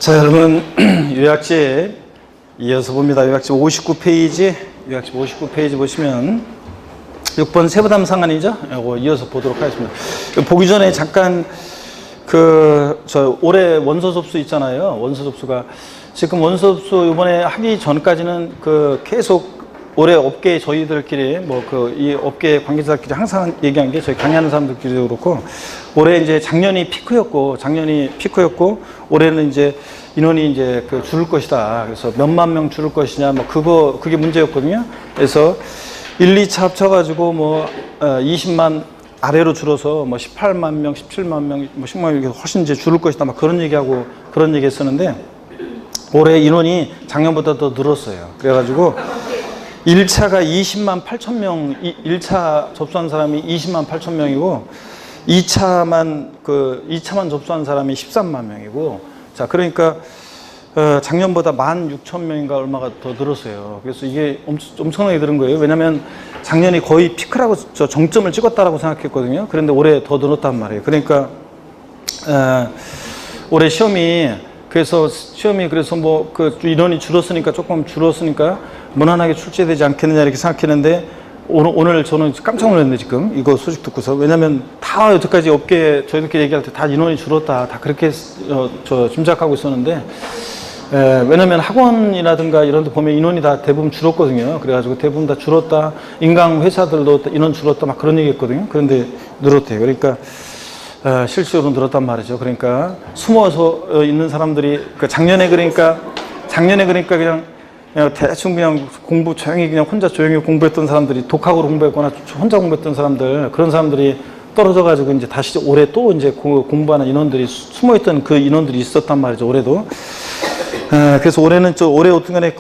자, 여러분, 요약집 이어서 봅니다. 요약집 59페이지, 요약집 59페이지 보시면 6번 세부담 상한이죠? 이거 이어서 보도록 하겠습니다. 보기 전에 잠깐 올해 원서 접수 있잖아요. 원서 접수가 지금 원서 접수 이번에 하기 전까지는 계속 올해 업계 저희들끼리 이 업계 관계자들끼리 항상 얘기한 게 저희 강의하는 사람들끼리도 그렇고 올해 이제 작년이 피크였고 올해는 이제 인원이 이제 줄을 것이다. 그래서 몇만 명 줄을 것이냐 그게 문제였거든요. 그래서 1, 2차 합쳐가지고 20만 아래로 줄어서 18만 명, 17만 명, 10만 명 이렇게 훨씬 이제 줄을 것이다. 그런 얘기하고 그런 얘기 했었는데 올해 인원이 작년보다 더 늘었어요. 그래가지고 1차가 20만 8천 명, 1차 접수한 사람이 20만 8천 명이고 2차만 접수한 사람이 13만 명이고 자, 그러니까 작년보다 16,000명인가 얼마가 더 늘었어요. 그래서 이게 엄청나게 늘은 거예요. 왜냐면 작년이 거의 피크라고 정점을 찍었다라고 생각했거든요. 그런데 올해 더 늘었단 말이에요. 그러니까 올해 시험이 그래서 인원이 줄었으니까 무난하게 출제되지 않겠느냐 이렇게 생각했는데 오늘 저는 깜짝 놀랐네 지금 이거 소식 듣고서. 왜냐면 다 여태까지 업계 저희들끼리 얘기할 때 다 인원이 줄었다 다 그렇게 짐작하고 있었는데 왜냐면 학원이라든가 이런 데 보면 인원이 다 대부분 줄었거든요. 그래가지고 대부분 다 줄었다, 인강 회사들도 인원 줄었다 그런 얘기 했거든요. 그런데 늘었대요. 그러니까 실제로 늘었단 말이죠. 그러니까 숨어서 있는 사람들이 작년에 그러니까 그냥 대충 그냥 조용히 혼자 조용히 공부했던 사람들이 독학으로 공부했거나 혼자 공부했던 사람들, 그런 사람들이 떨어져가지고 이제 다시 올해 또 이제 공부하는 인원들이 숨어있던 그 인원들이 있었단 말이죠. 올해도. 그래서 올해는 올해 어떻게간에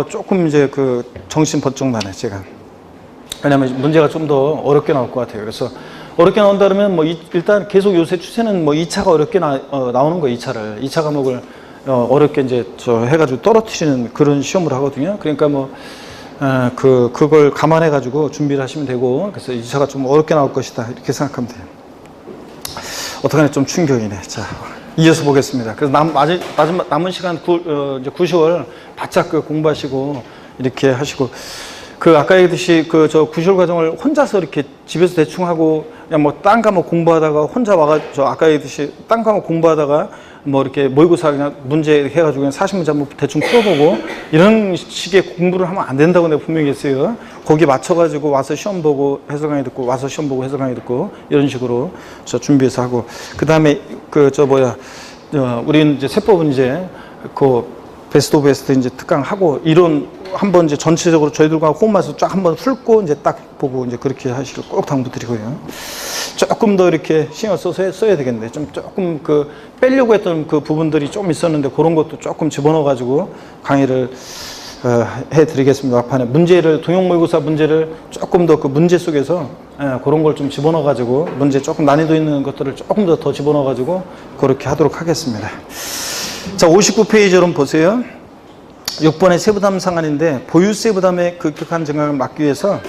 조금 이제 정신 번쩍 나네, 제가. 왜냐면 문제가 좀 더 어렵게 나올 것 같아요. 그래서 어렵게 나온다 그러면 일단 계속 요새 추세는 2차가 어렵게 나오는 거예요, 2차를. 2차 과목을 어렵게 이제 해가지고 떨어뜨리는 그런 시험을 하거든요. 그러니까 그걸 감안해가지고 준비를 하시면 되고, 그래서 2차가 좀 어렵게 나올 것이다. 이렇게 생각하면 돼요. 어떡하나 좀 충격이네. 자, 이어서 보겠습니다. 그래서 남은 시간 이제 9시월 바짝 공부하시고, 이렇게 하시고, 아까 얘기했듯이 9시월 과정을 혼자서 이렇게 집에서 대충 하고, 그냥 딴 과목 공부하다가 혼자 와가지고, 아까 얘기했듯이 딴 과목 공부하다가 이렇게 모의고사 그냥 문제 해가지고 그냥 40문제 한번 대충 풀어보고 이런 식의 공부를 하면 안 된다고 내가 분명히 했어요. 거기에 맞춰가지고 와서 시험 보고 해설 강의 듣고 와서 시험 보고 해설 강의 듣고 이런 식으로 준비해서 하고 그 다음에 우리는 이제 세법은 이제 베스트 오브 베스트 이제 특강하고 이론 한번 이제 전체적으로 저희들과 호흡만서 쫙 한번 훑고 이제 딱 보고 이제 그렇게 하시길 꼭 당부드리고요. 조금 더 이렇게 신경 써서 써야 되겠는데 조금 빼려고 했던 부분들이 좀 있었는데 그런 것도 조금 집어넣어가지고 강의를 해드리겠습니다. 앞판에 동형 모의고사 문제를 조금 더 문제 속에서 그런 걸 좀 집어넣어가지고 문제 조금 난이도 있는 것들을 조금 더 집어넣어가지고 그렇게 하도록 하겠습니다. 자, 59페이지 여러분 보세요. 6번의 세부담 상한인데 보유세 부담의 급격한 증가를 막기 위해서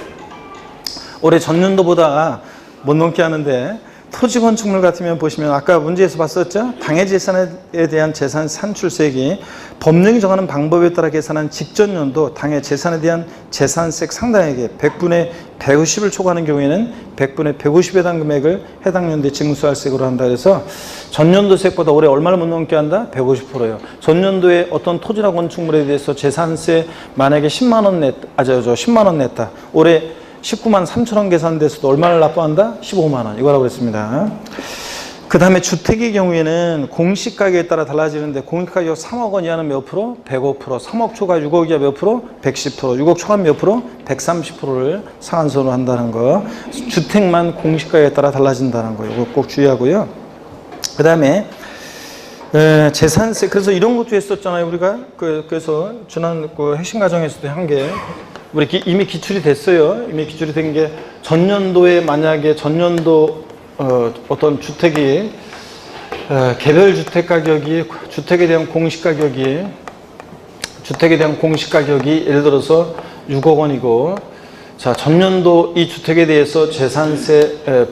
올해 전년도보다 못 넘게 하는데 토지 건축물 같으면 보시면 아까 문제에서 봤었죠? 당해 재산에 대한 재산 산출세액이 법령이 정하는 방법에 따라 계산한 직전 연도 당해 재산에 대한 재산세 상당액의 100분의 150을 초과하는 경우에는 100분의 150에 해당 금액을 해당 연도에 징수할세액으로 한다. 그래서 전년도 세액보다 올해 얼마를 못 넘게 한다? 150%예요. 전년도에 어떤 토지나 건축물에 대해서 재산세 만약에 10만 원 냈다. 10만 원 냈다. 올해 19만 3천 원 계산돼서도 얼마를 납부한다? 15만 원. 이거라고 그랬습니다. 그 다음에 주택의 경우에는 공시가격에 따라 달라지는데 공시가격 3억 원 이하는 몇 프로? 105%. 3억 초과 6억 이하 몇 프로? 110%. 6억 초과 몇 프로? 130%를 상한선으로 한다는 거. 주택만 공시가격에 따라 달라진다는 거. 이거 꼭 주의하고요. 그 다음에 재산세. 그래서 이런 것도 했었잖아요. 우리가. 그래서 지난 핵심 과정에서도 한 게 우리 이미 기출이 됐어요. 이미 기출이 된 게 전년도에 만약에 어떤 주택이 개별 주택 가격이 주택에 대한 공시 가격이 예를 들어서 6억 원이고 자 전년도 이 주택에 대해서 재산세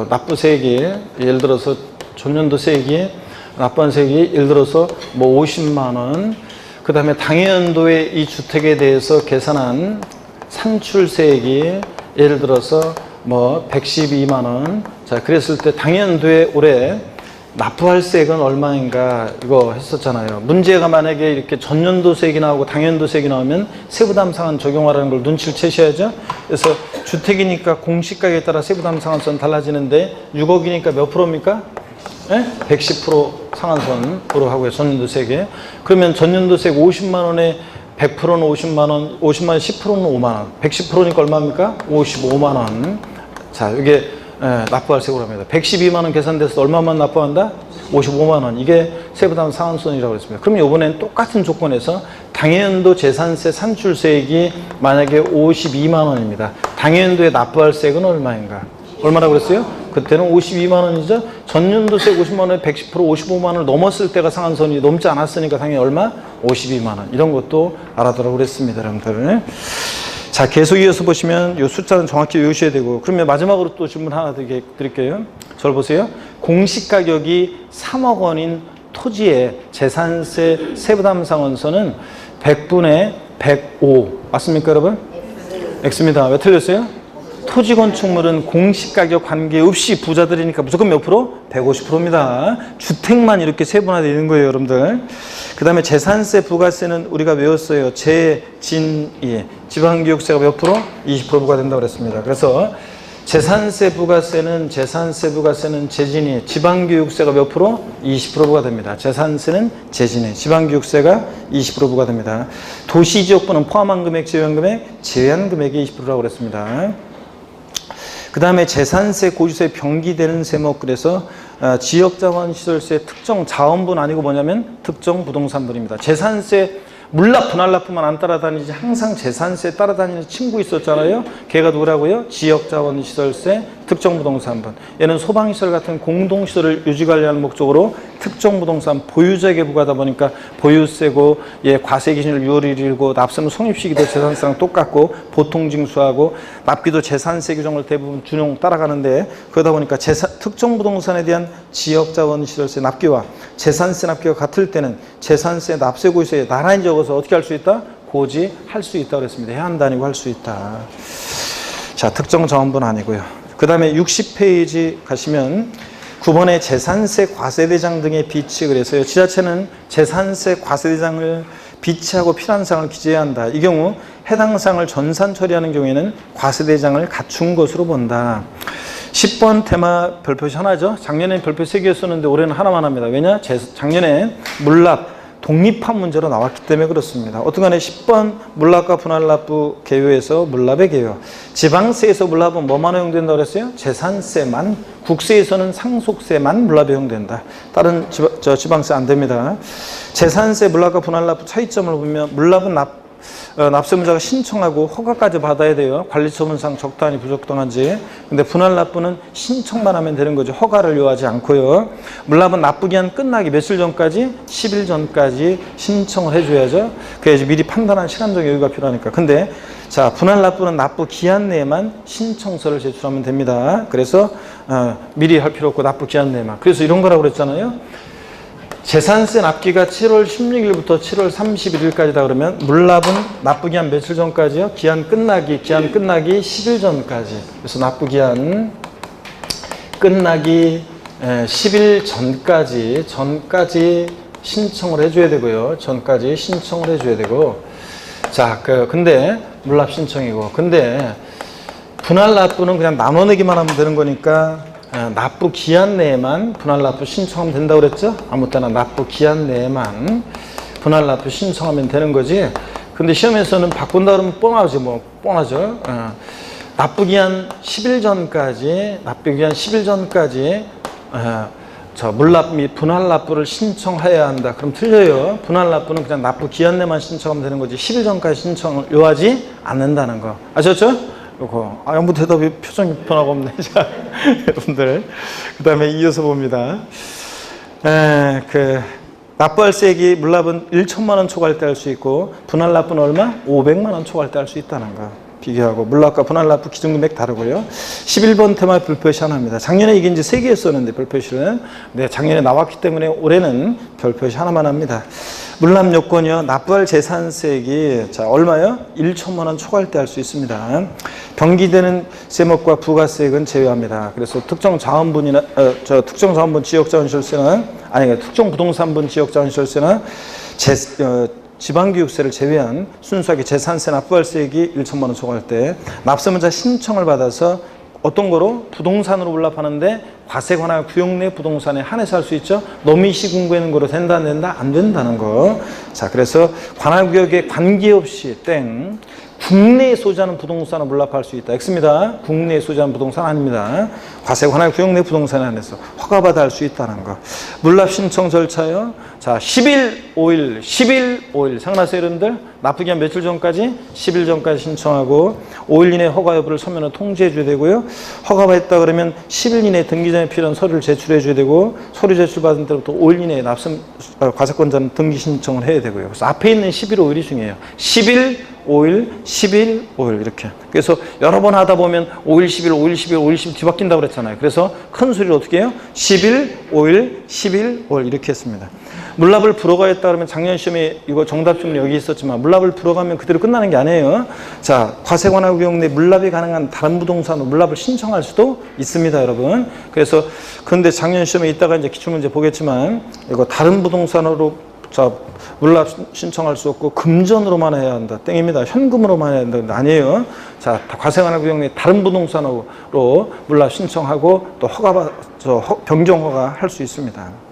납부세액이 예를 들어서 전년도 세액이 납부한세액이 예를 들어서 뭐 50만 원, 그 다음에 당해연도에 이 주택에 대해서 계산한 산출세액이 예를 들어서 뭐 112만 원. 자, 그랬을 때 당해연도에 올해 납부할 세액은 얼마인가 이거 했었잖아요. 문제가 만약에 이렇게 전년도세액이 나오고 당연도세액이 나오면 세부담상한 적용하라는 걸 눈치를 채셔야죠. 그래서 주택이니까 공시가격에 따라 세부담상한선 달라지는데 6억이니까 몇 프로입니까? 네? 110% 상한선으로 하고요. 전년도세액에. 그러면 전년도세액 50만 원에 100%는 50만 원, 50만 원 10%는 5만 원. 110%니까 얼마입니까? 55만 원. 자, 이게 납부할 세액으로 합니다. 112만 원 계산돼서 얼마만 납부한다? 55만 원. 이게 세부담 상한선이라고 했습니다. 그럼 이번엔 똑같은 조건에서 당해연도 재산세 산출세액이 만약에 52만 원입니다. 당해연도에 납부할 세액은 얼마인가? 얼마라고 그랬어요? 그때는 52만 원이죠. 전년도세액 50만 원에 110% 55만 원을 넘었을 때가 상한선이 넘지 않았으니까 당연히 얼마? 52만 원. 이런 것도 알아두라고 그랬습니다, 여러분들. 자, 계속 이어서 보시면 이 숫자는 정확히 외우셔야 되고, 그러면 마지막으로 또 질문 하나 드릴게요. 저를 보세요. 공시가격이 3억 원인 토지의 재산세 세부담상한선은 100분의 105 맞습니까, 여러분? X입니다. 왜 틀렸어요? 토지 건축물은 공시가격 관계없이 부자들이니까 무조건 몇 프로? 150%입니다. 주택만 이렇게 세분화되는 거예요, 여러분들. 그 다음에 재산세, 부가세는 우리가 외웠어요. 재진예. 지방교육세가 몇 프로? 20% 부과된다고 그랬습니다. 그래서 재산세, 부가세는 재진예. 지방교육세가 몇 프로? 20% 부과됩니다. 재산세는 재진예. 지방교육세가 20% 부과됩니다. 도시지역부는 포함한 금액, 제외한 금액, 제외한 금액이 20%라고 그랬습니다. 그 다음에 재산세, 고유세 병기되는 세목, 그래서 지역자원시설세 특정 자원분 아니고 뭐냐면 특정 부동산분입니다. 재산세 물납, 분할납부만 안 따라다니지 항상 재산세 따라다니는 친구 있었잖아요. 걔가 누구라고요? 지역자원시설세 특정 부동산분. 얘는 소방시설 같은 공동시설을 유지관리하는 목적으로 특정 부동산 보유자에게 부과하다 보니까 보유세고, 얘 과세 기준일 6월 1일이고, 납세는 성립시기도 재산세랑 똑같고, 보통징수하고, 납기도 재산세 규정을 대부분 준용 따라가는데, 그러다 보니까 특정 부동산에 대한 지역자원시설세 납기와 재산세 납기가 같을 때는 재산세, 납세, 고유세에 나란히 적어서 어떻게 할 수 있다? 고지할 수 있다고 그랬습니다. 해안도 아니고 할 수 있다. 자, 특정 자원분 아니고요. 그 다음에 60페이지 가시면 9번에 재산세 과세대장 등의 비치, 그래서요. 지자체는 재산세 과세대장을 비치하고 필요한 사항을 기재해야 한다. 이 경우 해당 사항을 전산 처리하는 경우에는 과세대장을 갖춘 것으로 본다. 10번 테마 별표시 하나죠. 작년에 별표 3개 썼는데 올해는 하나만 합니다. 왜냐? 작년에 물납, 독립한 문제로 나왔기 때문에 그렇습니다. 어떤간에 10번 물납과 분할납부 개요에서 물납의 개요. 지방세에서 물납은 뭐만 허용된다고 그랬어요? 재산세만. 국세에서는 상속세만 물납이 허용된다. 다른 지방세 안 됩니다. 재산세 물납과 분할납부 차이점을 보면 물납은 납세문자가 신청하고 허가까지 받아야 돼요. 관리처분상 적당한지 부적당한지. 근데 분할납부는 신청만 하면 되는 거죠. 허가를 요하지 않고요. 물납은 납부기한 끝나기 며칠 전까지? 10일 전까지 신청을 해줘야죠. 그래야지 미리 판단한 시간적 여유가 필요하니까. 근데 자, 분할납부는 납부기한 내에만 신청서를 제출하면 됩니다. 그래서 미리 할 필요 없고 납부기한 내에만. 그래서 이런 거라고 그랬잖아요. 재산세 납기가 7월 16일부터 7월 31일까지다 그러면 물납은 납부기한 며칠 전까지요? 기한 끝나기 10일 전까지. 그래서 납부기한 끝나기 10일 전까지 신청을 해줘야 되고요. 전까지 신청을 해줘야 되고. 자, 근데 물납 신청이고. 근데 분할납부는 그냥 나눠내기만 하면 되는 거니까 납부 기한 내에만 분할납부 신청하면 된다고 그랬죠? 아무 때나 납부 기한 내에만 분할납부 신청하면 되는 거지. 근데 시험에서는 바꾼다 그러면 뻔하지, 뻔하죠. 납부 기한 10일 전까지 물납 및 분할납부를 신청해야 한다. 그럼 틀려요. 분할납부는 그냥 납부 기한 내만 신청하면 되는 거지 10일 전까지 신청을 요하지 않는다는 거. 아셨죠? 요거. 아무 대답이 표정이 변화가 없네. 자, 여러분들. 그 다음에 이어서 봅니다. 납부할 세액이 물납은 1천만 원 초과할 때 할 수 있고, 분할납부는 얼마? 500만 원 초과할 때 할 수 있다는 거. 비교하고 물납과 분할납부 기준금액 다르고요. 11번 테마 별표시 하나입니다. 작년에 이게 이제 3개 썼는데 별표시는 네, 작년에 나왔기 때문에 올해는 별표시 하나만 합니다. 물납 요건이요. 납부할 재산세액이 자 얼마요? 1천만 원 초과할 때 할 수 있습니다. 병기되는 세목과 부가세액은 제외합니다. 그래서 특정 자원분이나 특정 자원분 지역자원시설세나 아니 특정 부동산분 지역자원시설세나 지방교육세를 제외한 순수하게 재산세 납부할 세액이 1천만 원 초과할 때 납세문자 신청을 받아서 어떤 거로? 부동산으로 물납하는데 과세 관할 구역 내 부동산에 한해서 할 수 있죠. 너미시 공고하는 거로 된다 안 된다? 안 된다는 거. 자, 그래서 관할 구역에 관계없이 땡 국내에 소지하는 부동산을 물납할 수 있다. X입니다. 국내에 소지하는 부동산 아닙니다. 과세 관할 구역 내 부동산에 한해서 허가받아 할 수 있다는 거. 물납 신청 절차요. 자, 10일, 5일, 10일, 5일. 생각나세요, 여러분들? 납부기 한 며칠 전까지? 10일 전까지 신청하고 5일 이내 허가 여부를 서면으로 통지해 줘야 되고요. 허가받았다 그러면 10일 이내 등기 전에 필요한 서류를 제출해 줘야 되고 서류 제출받은 때부터 5일 이내에 과세권자는 등기 신청을 해야 되고요. 그래서 앞에 있는 11, 5일이 중요해요. 10일, 5일, 10일, 5일 이렇게. 그래서 여러 번 하다 보면 5일, 10일, 5일, 10일, 5일, 10일 뒤바뀐다고 그랬잖아요. 그래서 큰 소리를 어떻게 해요? 10일, 5일, 10일, 5일 이렇게 했습니다. 물납을 불허가했다 그러면 작년 시험에 이거 정답 질문 여기 있었지만 물납을 불허가면 그대로 끝나는 게 아니에요. 자, 과세 관할 구역 내 물납이 가능한 다른 부동산으로 물납을 신청할 수도 있습니다, 여러분. 그래서 근데 작년 시험에 이따가 이제 기출문제 보겠지만 이거 다른 부동산으로 자, 물납 신청할 수 없고 금전으로만 해야 한다. 땡입니다. 현금으로만 해야 한다. 아니에요. 자, 과세 관할 구역 내 다른 부동산으로 물납 신청하고 또 변경 허가 할 수 있습니다.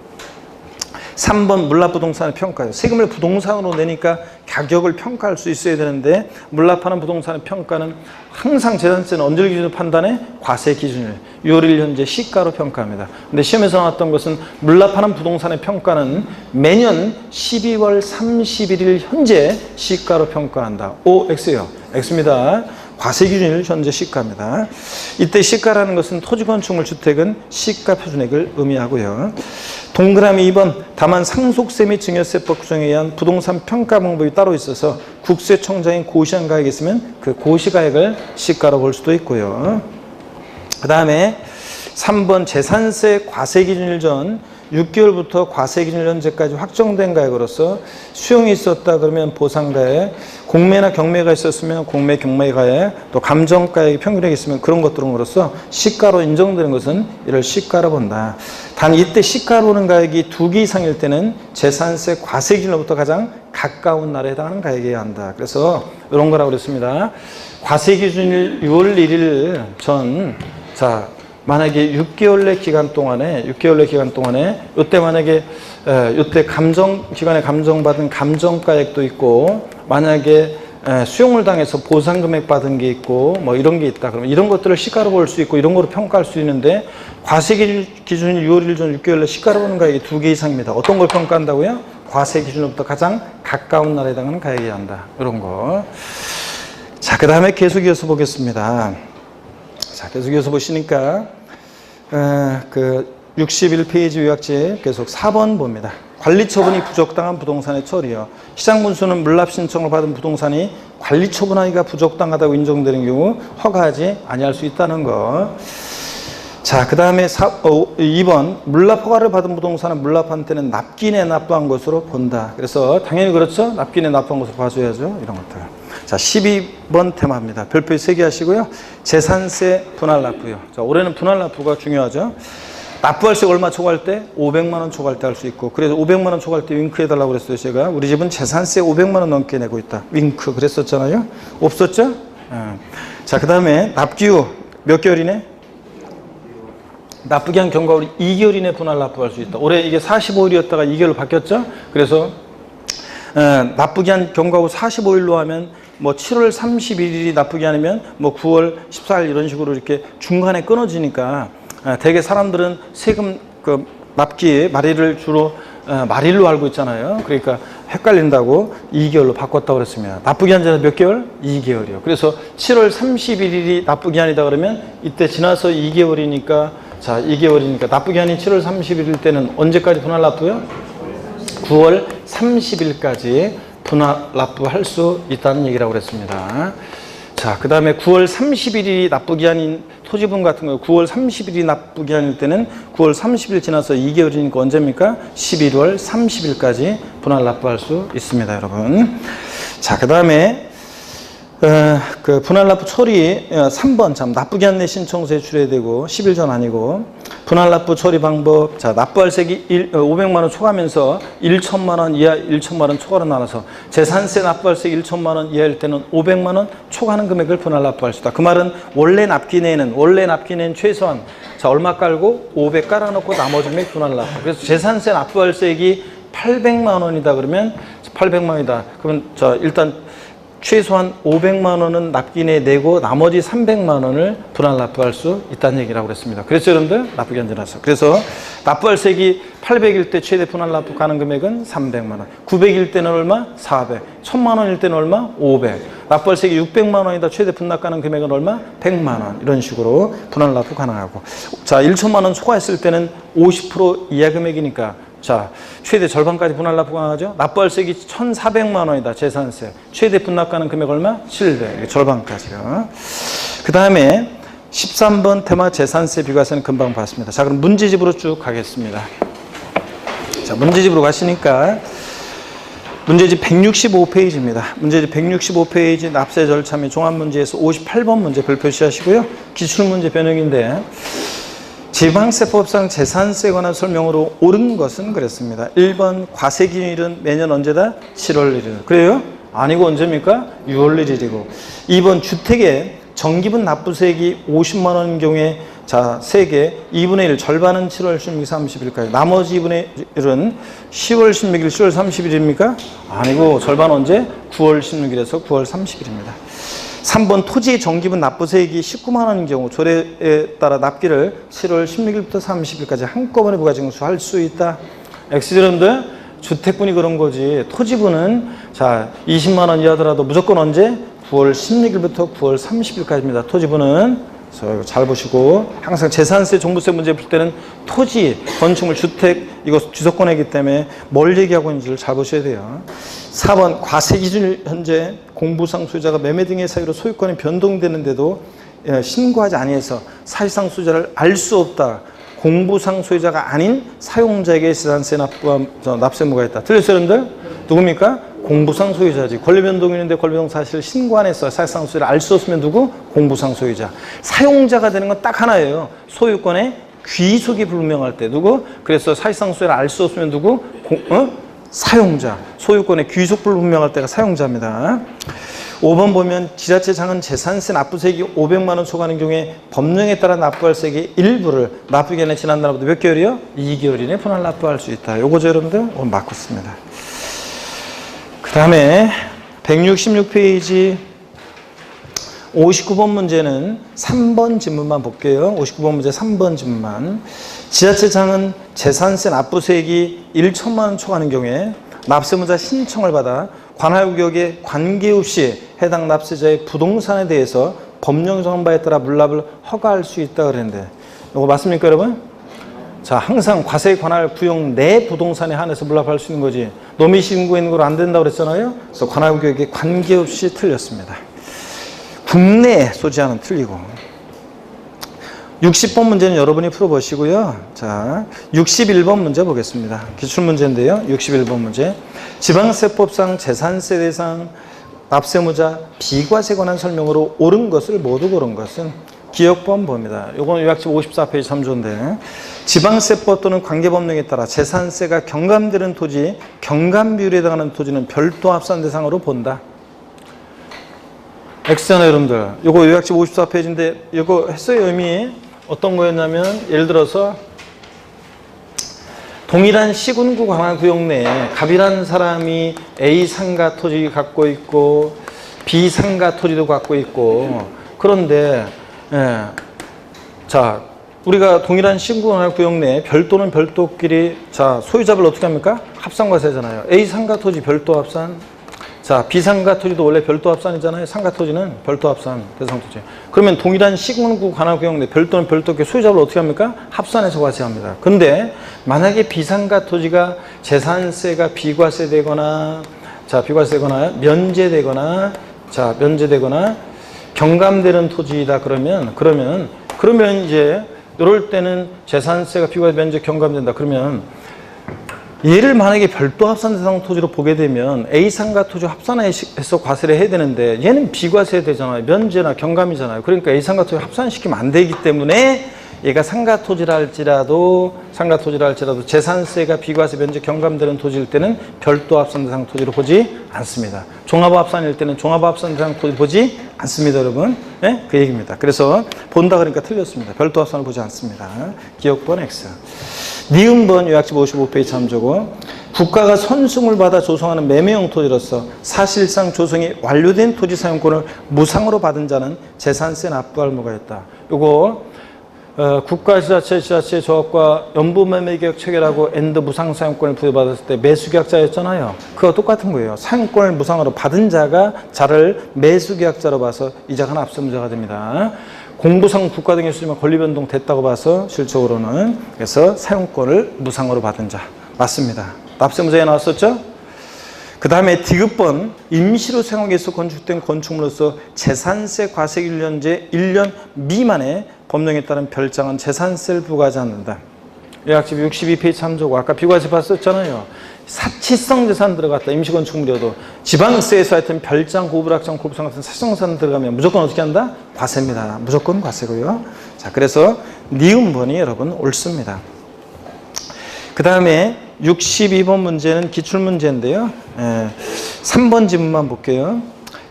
3번 물납부동산의 평가요. 세금을 부동산으로 내니까 가격을 평가할 수 있어야 되는데 물납하는 부동산의 평가는 항상 재산세는 언제 기준으로 판단해? 과세 기준일. 6월 1일 현재 시가로 평가합니다. 근데 시험에서 나왔던 것은 물납하는 부동산의 평가는 매년 12월 31일 현재 시가로 평가한다. O, X요. X입니다. 과세 기준일 현재 시가입니다. 이때 시가라는 것은 토지 건축물 주택은 시가 표준액을 의미하고요. 동그라미 2번 다만 상속세 및 증여세법 규정에 의한 부동산 평가 방법이 따로 있어서 국세청장이 고시한 가액이 있으면 그 고시가액을 시가로 볼 수도 있고요. 그 다음에 3번 재산세 과세 기준일 전 6개월부터 과세 기준일 현재까지 확정된 가액으로서 수용이 있었다 그러면 보상가액, 공매나 경매가 있었으면 공매, 경매가액, 또 감정가액이 평균액이 있으면 그런 것들로서 시가로 인정되는 것은 이를 시가로 본다. 단 이때 시가로 보는 가액이 2개 이상일 때는 재산세 과세 기준으로부터 가장 가까운 날에 해당하는 가액이어야 한다. 그래서 이런 거라고 그랬습니다. 과세 기준일 6월 1일 전, 자, 만약에 6개월 내 기간 동안에 이때 만약에 이때 기간에 감정받은 감정가액도 있고 만약에 수용을 당해서 보상금액 받은 게 있고 뭐 이런 게 있다 그러면 이런 것들을 시가로 볼 수 있고 이런 거로 평가할 수 있는데 과세 기준이 6월 1일 전 6개월 내 시가로 보는 가액이 2개 이상입니다. 어떤 걸 평가한다고요? 과세 기준으로부터 가장 가까운 날에 해당하는 가액이어야 한다. 이런 거. 자, 그 다음에 계속 이어서 보겠습니다. 자, 계속 이어서 보시니까 그 61페이지 요약지 계속 4번 봅니다. 관리처분이 부적당한 부동산의 처리요. 시장문수는 물납 신청을 받은 부동산이 관리처분하기가 부적당하다고 인정되는 경우 허가하지 아니할 수 있다는 거. 자, 그 다음에 2번 물납 허가를 받은 부동산은 물납한 때는 납기인에 납부한 것으로 본다. 그래서 당연히 그렇죠. 납기인에 납부한 것으로 봐줘야죠. 이런 것들. 자, 12번 테마입니다. 별표 3개 하시고요. 재산세 분할 납부요. 자, 올해는 분할 납부가 중요하죠. 납부할세 얼마 초과할 때? 500만 원 초과할 때 할 수 있고 그래서 500만 원 초과할 때 윙크 해달라고 그랬어요. 제가 우리 집은 재산세 500만 원 넘게 내고 있다. 윙크 그랬었잖아요. 없었죠? 자, 그 다음에 납기후 몇 개월 이내? 납부기한 경과로 2개월 이내 분할 납부할 수 있다. 올해 이게 45일이었다가 2개월로 바뀌었죠. 그래서 납부기한 경과후 45일로 하면 뭐 7월 31일이 납부기한이면 뭐 9월 14일 이런 식으로 이렇게 중간에 끊어지니까 대개 사람들은 세금 그 납기 말일을 주로 말일로 알고 있잖아요. 그러니까 헷갈린다고 2개월로 바꿨다고 그랬습니다. 납부기한제는 몇 개월? 2개월이요. 그래서 7월 31일이 납부기한이다 그러면 이때 지나서 2개월이니까 자, 2개월이니까 납부기한이 7월 31일 때는 언제까지 분할 납부요? 9월 30일까지 분할 납부할 수 있다는 얘기라고 그랬습니다. 자, 그 다음에 9월 30일이 납부기한인 토지분 같은 거 9월 30일이 납부기한일 때는 9월 30일 지나서 2개월이니까 언제입니까? 11월 30일까지 분할 납부할 수 있습니다, 여러분. 자, 그 다음에 그 분할 납부 처리 3번 참 납부기한 내 신청서에 줄여야 되고 10일 전 아니고 분할 납부 처리 방법. 자, 납부할세기 500만 원 초과하면서 1천만 원 이하 1천만 원 초과로 나눠서 재산세 납부할세기 1천만 원 이하일 때는 500만 원 초과하는 금액을 분할 납부할 수 있다. 그 말은 원래 납기내는 최소한 자 얼마 깔고 500 깔아놓고 나머지 금액 분할 납부. 그래서 재산세 납부할세기 800만 원이다 그러면 800만 원이다. 그러면 자 일단 최소한 500만 원은 납기내 내고 나머지 300만 원을 분할 납부할 수 있다는 얘기라고 그랬습니다. 그래서 여러분들 납부기한 지나서 그래서 납부할세기 800일 때 최대 분할 납부 가능 금액은 300만 원, 900일 때는 얼마? 400, 1000만 원일 때는 얼마? 500, 납부할세기 600만 원이다 최대 분납 가능 금액은 얼마? 100만 원. 이런 식으로 분할 납부 가능하고 자 1천만 원 초과했을 때는 50% 이하 금액이니까 자, 최대 절반까지 분할 납부 가능하죠? 납부할세기 1,400만 원이다, 재산세. 최대 분납 가능 금액 얼마? 700. 절반까지요. 그 다음에 13번 테마 재산세 비과세는 금방 봤습니다. 자, 그럼 문제집으로 쭉 가겠습니다. 자, 문제집으로 가시니까 문제집 165페이지입니다. 문제집 165페이지 납세 절차 및 종합문제에서 58번 문제 별 표시하시고요. 기출문제 변형인데 지방세법상 재산세에 관한 설명으로 옳은 것은 그랬습니다. 1번 과세기일은 매년 언제다? 7월 1일. 그래요? 아니고 언제입니까? 6월 1일이고. 2번 주택의 정기분 납부세액이 50만 원인 경우에 자, 세개 2분의 1 절반은 7월 16일 30일까지. 나머지 2분의 1은 10월 16일 10월 30일입니까? 아니고 절반 언제? 9월 16일에서 9월 30일입니다. 3번 토지의 정기분 납부세액이 19만 원인 경우 조례에 따라 납기를 7월 16일부터 30일까지 한꺼번에 부가징수할 수 있다. X여러분들 주택분이 그런 거지 토지분은 자 20만 원 이하더라도 무조건 언제? 9월 16일부터 9월 30일까지입니다. 토지분은 그래서 이거 잘 보시고 항상 재산세 종부세 문제 풀 때는 토지, 건축물, 주택 이거 주소권이기 때문에 뭘 얘기하고 있는지를 잘 보셔야 돼요. 4번 과세기준 현재 공부상 소유자가 매매 등의 사유로 소유권이 변동되는데도 신고하지 아니해서 사실상 소유자를 알 수 없다. 공부상 소유자가 아닌 사용자에게 재산세 납세 의무가 있다. 틀렸어요, 여러분들? 누굽니까? 공부상 소유자지. 권리변동인데 권리변동 사실을 신고 안 해서 사실상 소유를 알 수 없으면 누구? 공부상 소유자. 사용자가 되는 건 딱 하나예요. 소유권의 귀속이 불분명할 때 누구? 그래서 사실상 소유를 알 수 없으면 누구? 사용자. 소유권의 귀속 불분명할 때가 사용자입니다. 5번 보면 지자체장은 재산세 납부세액이 500만 원 초과하는 경우에 법령에 따라 납부할 세액의 일부를 납부기한에 지난 날부터 몇 개월이요? 2개월 이내에 분할 납부할 수 있다. 요거죠, 여러분들? 오늘 맞고 있습니다. 그 다음에 166페이지 59번 문제는 3번 지문만 볼게요. 59번 문제 3번 지문만. 지자체장은 재산세 납부세액이 1천만 원 초과하는 경우에 납세무자 신청을 받아 관할구역에 관계없이 해당 납세자의 부동산에 대해서 법령 정한 바에 따라 물납을 허가할 수 있다 그랬는데 이거 맞습니까, 여러분? 자, 항상 과세 관할 구역 내 부동산에 한해서 물납할 수 있는 거지. 노미 신고에 있는 걸 안 된다고 그랬잖아요. 그래서 관할구역에 관계없이 틀렸습니다. 국내 소지하는 틀리고. 60번 문제는 여러분이 풀어보시고요. 자, 61번 문제 보겠습니다. 기출문제인데요. 61번 문제. 지방세법상 재산세 대상 납세무자 비과세 관한 설명으로 옳은 것을 모두 고른 것은 기억번 봅니다. 요거는 요약집 54페이지 3조인데 지방세법 또는 관계법령에 따라 재산세가 경감되는 토지, 경감비율에 해당하는 토지는 별도 합산 대상으로 본다. X잖아요, 여러분들. 요거 요약집 54페이지인데 요거 했어요, 의미. 어떤 거였냐면 예를 들어서 동일한 시군구 관할구역 내에 갑이라는 사람이 A 상가 토지 갖고 있고 B 상가 토지도 갖고 있고 그런데 자 우리가 동일한 시군구 관할구역 내에 별도는 별도끼리 자 소유자별 어떻게 합니까? 합산과세잖아요. A 상가 토지 별도 합산. 자, 비상가 토지도 원래 별도 합산이잖아요. 상가 토지는 별도 합산, 대상 토지. 그러면 동일한 시군구 관할구역 내 별도는 별도끼리 소유자를 어떻게 합니까? 합산해서 과세합니다. 근데 만약에 비상가 토지가 재산세가 비과세되거나 자, 비과세되거나 면제되거나 자, 면제되거나 경감되는 토지이다 그러면 이제 이럴 때는 재산세가 비과세 면적 경감된다. 그러면 얘를 만약에 별도 합산 대상 토지로 보게 되면 A상가 토지 합산해서 과세를 해야 되는데 얘는 비과세 되잖아요. 면제나 경감이잖아요. 그러니까 A상가 토지 합산시키면 안 되기 때문에 얘가 상가 토지라 할지라도 재산세가 비과세 면적 경감되는 토지일 때는 별도 합산 대상 토지로 보지 않습니다. 종합 합산일 때는 종합 합산 대상 토지 보지 않습니다, 여러분. 네? 그 얘기입니다. 그래서 본다 그러니까 틀렸습니다. 별도 합산을 보지 않습니다. 기억번 X. 니은번 요약집 55페이지 참조고 국가가 선승을 받아 조성하는 매매용 토지로서 사실상 조성이 완료된 토지 사용권을 무상으로 받은 자는 재산세 납부할 의무가 있다. 요거 국가 지자체 조합과 연부매매계약 체결하고 엔드 무상 사용권을 부여받았을 때 매수계약자였잖아요. 그거 똑같은 거예요. 사용권을 무상으로 받은 자가 자를 매수계약자로 봐서 이 자가 납세무자가 됩니다. 공부상 국가 등의 수지만 권리변동 됐다고 봐서 실적으로는 그래서 사용권을 무상으로 받은 자 맞습니다. 납세무자에 나왔었죠? 그 다음에 디귿번 임시로 생활에서 건축된 건축물로서 재산세 과세 1년 미만의 법령에 따른 별장은 재산세를 부과하지 않는다. 요약집 62페이지 참조고 아까 비과세 봤었잖아요. 사치성 재산 들어갔다. 임시건축물이어도 지방세에서 하여튼 별장, 고불악장, 고부상 같은 사치성산 들어가면 무조건 어떻게 한다? 과세입니다. 무조건 과세고요. 자, 그래서 니은번이 여러분 옳습니다. 그 다음에 62번 문제는 기출문제인데요. 3번 지문만 볼게요.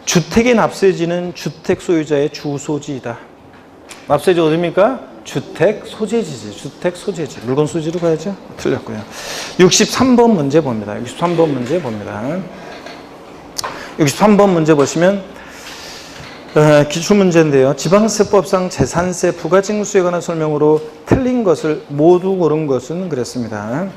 주택의 납세지는 주택 소유자의 주소지이다. 납세지 어디입니까? 주택 소재지지. 주택 소재지. 물건 소지로 가야죠. 틀렸고요. 63번 문제 봅니다. 63번 문제 봅니다. 63번 문제 보시면 기출문제인데요. 지방세법상 재산세 부가징수에 관한 설명으로 틀린 것을 모두 고른 것은 그랬습니다.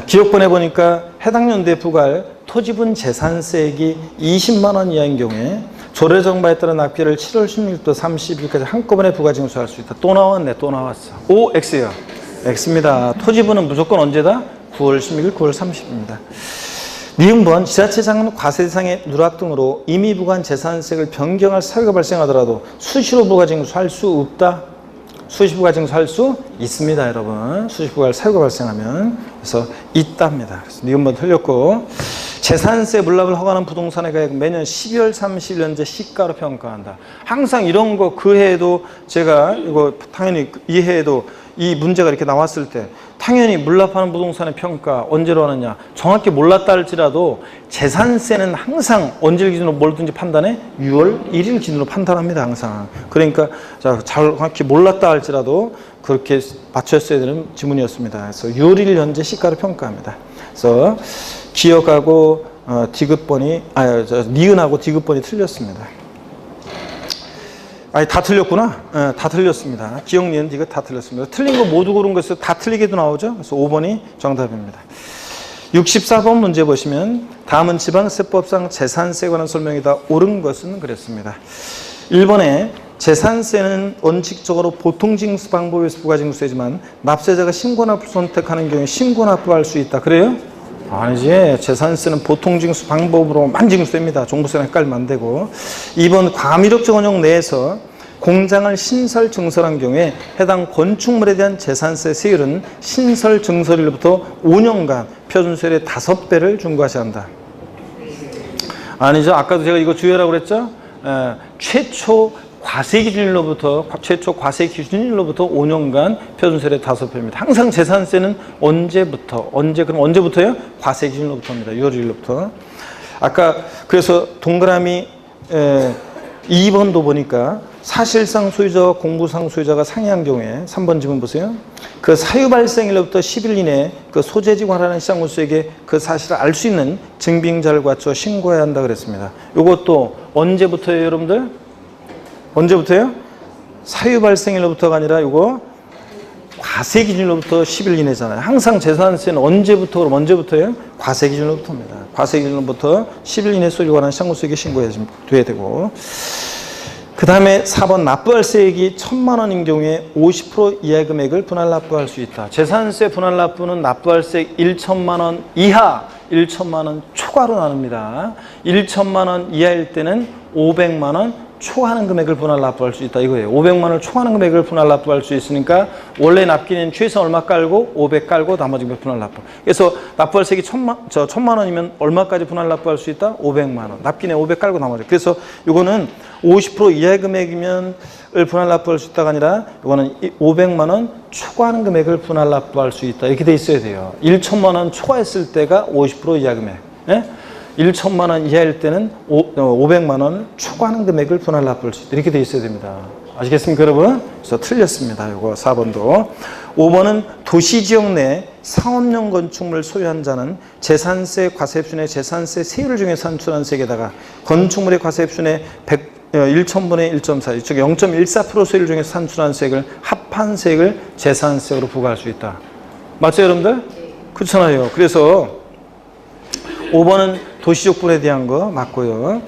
기억본에 보니까 해당 연도에 부과할 토지분 재산세액이 20만 원 이하인 경우에 조례정바에 따른 납기를 7월 16일부터 30일까지 한꺼번에 부가징수할 수 있다. 또 나왔네. 또 나왔어. 오, X요. X입니다. 토지분은 무조건 언제다? 9월 16일, 9월 30일입니다. 니은번 지자체장은 과세 대상의 누락 등으로 이미 부과한 재산세를 변경할 사유가 발생하더라도 수시로 부가징수할 수 없다. 수시 부가징수할 수 있습니다, 여러분. 수시 부과할 사유가 발생하면 그래서 있답니다. 그래서 니은번 틀렸고 재산세 물납을 허가하는 부동산의 가액 매년 12월 30일 현재 시가로 평가한다. 항상 이런 거 그 해에도 제가 이거 당연히 이 해에도 이 문제가 이렇게 나왔을 때 당연히 물납하는 부동산의 평가 언제로 하느냐 정확히 몰랐다 할지라도 재산세는 항상 언제를 기준으로 뭐든지 판단해? 6월 1일 기준으로 판단합니다. 항상. 그러니까 정확히 몰랐다 할지라도 그렇게 맞췄어야 되는 지문이었습니다. 그래서 6월 1일 현재 시가로 평가합니다. 그래서 기억하고 디귿번이 니은하고 디귿번이 틀렸습니다. 아니 다 틀렸구나. 다 틀렸습니다. 기억, 니은, 디귿 다 틀렸습니다. 틀린 거 모두 고른 것에서 다 틀리게도 나오죠. 그래서 5번이 정답입니다. 64번 문제 보시면 다음은 지방세법상 재산세에 관한 설명이다. 옳은 것은 그랬습니다. 1번에 재산세는 원칙적으로 보통징수 방법에서 부가징수되지만 납세자가 신고납부를 선택하는 경우에 신고납부할 수 있다. 그래요? 아니지. 재산세는 보통징수 방법으로만 징수됩니다. 종부세랑 헷갈리면 안 되고. 2번 과밀업적 원형 내에서 공장을 신설 증설한 경우에 해당 건축물에 대한 재산세 세율은 신설 증설일부터 5년간 표준세율의 5배를 중과시한다. 아니죠. 아까도 제가 이거 주의하라고 그랬죠. 최초 과세 기준일로부터 5년간 표준세율의 5배입니다. 항상 재산세는 그럼 언제부터요? 과세 기준일로부터입니다. 6월 1일부터. 아까 그래서 동그라미 2번도 보니까 사실상 소유자와 공부상 소유자가 상이한 경우에 3번 지문 보세요. 그 사유 발생일로부터 10일 이내에 그 소재지 관할하는 시장군수에게 그 사실을 알 수 있는 증빙자를 갖춰 신고해야 한다 그랬습니다. 이것도 언제부터예요, 여러분들? 언제부터요? 사유 발생일로부터가 아니라 이거 과세 기준일로부터 10일 이내잖아요. 항상 재산세는 언제부터 그럼 언제부터예요? 과세 기준일로부터입니다. 과세 기준일로부터 10일 이내 소유에 관한 시장군수에게 신고해야 되고. 그 다음에 4번 납부할 세액이 1,000만 원인 경우에 50% 이하 금액을 분할 납부할 수 있다. 재산세 분할 납부는 납부할 세액 1,000만 원 이하 1천만 원 초과로 나눕니다. 1천만 원 이하일 때는 500만 원 초과하는 금액을 분할 납부할 수 있다 이거예요. 500만 원을 초과하는 금액을 분할 납부할 수 있으니까 원래 납기는 최소 얼마 깔고 500 깔고 나머지 분할 납부. 그래서 납부할 세액이 1,000만 원이면 얼마까지 분할 납부할 수 있다? 500만 원. 납기는 500 깔고 나머지. 그래서 이거는 50% 이하의 금액이면 분할 납부할 수 있다가 아니라 이거는 500만 원 초과하는 금액을 분할 납부할 수 있다. 이렇게 돼 있어야 돼요. 1천만 원 초과했을 때가 50% 이하 금액. 예? 1천만 원 이하일 때는 500만 원 초과하는 금액을 분할 납부할 수 있다. 이렇게 돼 있어야 됩니다. 아시겠습니까, 여러분? 그래서 틀렸습니다. 요거 4번도. 5번은 도시지역 내 상업용 건축물 소유한 자는 재산세, 과세입순의 재산세 세율 중에 산출한 세액에다가 건축물의 과세입순의 1,000분의 1.4, 즉 0.14% 세율 중에 산출한 세액을 합한 세액을 재산세로 부과할 수 있다. 맞죠, 여러분들? 그렇잖아요. 그래서 5번은 도시적분에 대한 거 맞고요.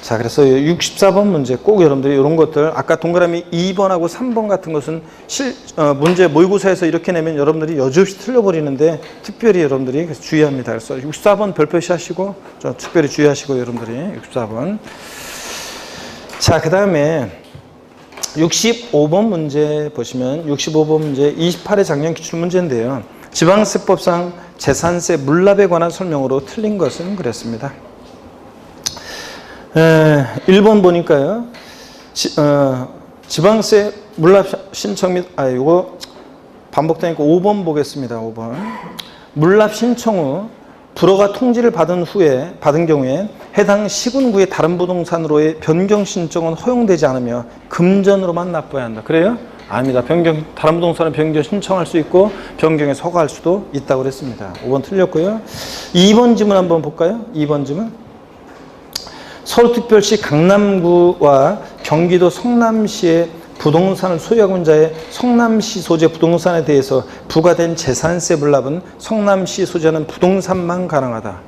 자, 그래서 64번 문제 꼭 여러분들이 이런 것들 아까 동그라미 2번하고 3번 같은 것은 문제 모의고사에서 이렇게 내면 여러분들이 여지없이 틀려버리는데 특별히 여러분들이 주의합니다. 그래서 64번 별표시 하시고 특별히 주의하시고 여러분들이 64번. 자, 그 다음에 65번 문제 보시면 65번 문제 28회 작년 기출문제인데요. 지방세법상 재산세 물납에 관한 설명으로 틀린 것은 그랬습니다. 1번 보니까요. 지방세 물납 신청 및 이거 반복되니까 5번 보겠습니다. 5번. 물납 신청 후 불허가 통지를 받은 경우에 해당 시군구의 다른 부동산으로의 변경 신청은 허용되지 않으며 금전으로만 납부해야 한다. 그래요? 아닙니다. 다른 부동산은 변경 신청할 수 있고 변경에서 허가할 수도 있다고 그랬습니다. 5번 틀렸고요. 2번 지문 한번 볼까요? 2번 지문. 서울특별시 강남구와 경기도 성남시의 부동산을 소유하고 있는 자의 성남시 소재 부동산에 대해서 부과된 재산세 물납은 성남시 소재는 부동산만 가능하다.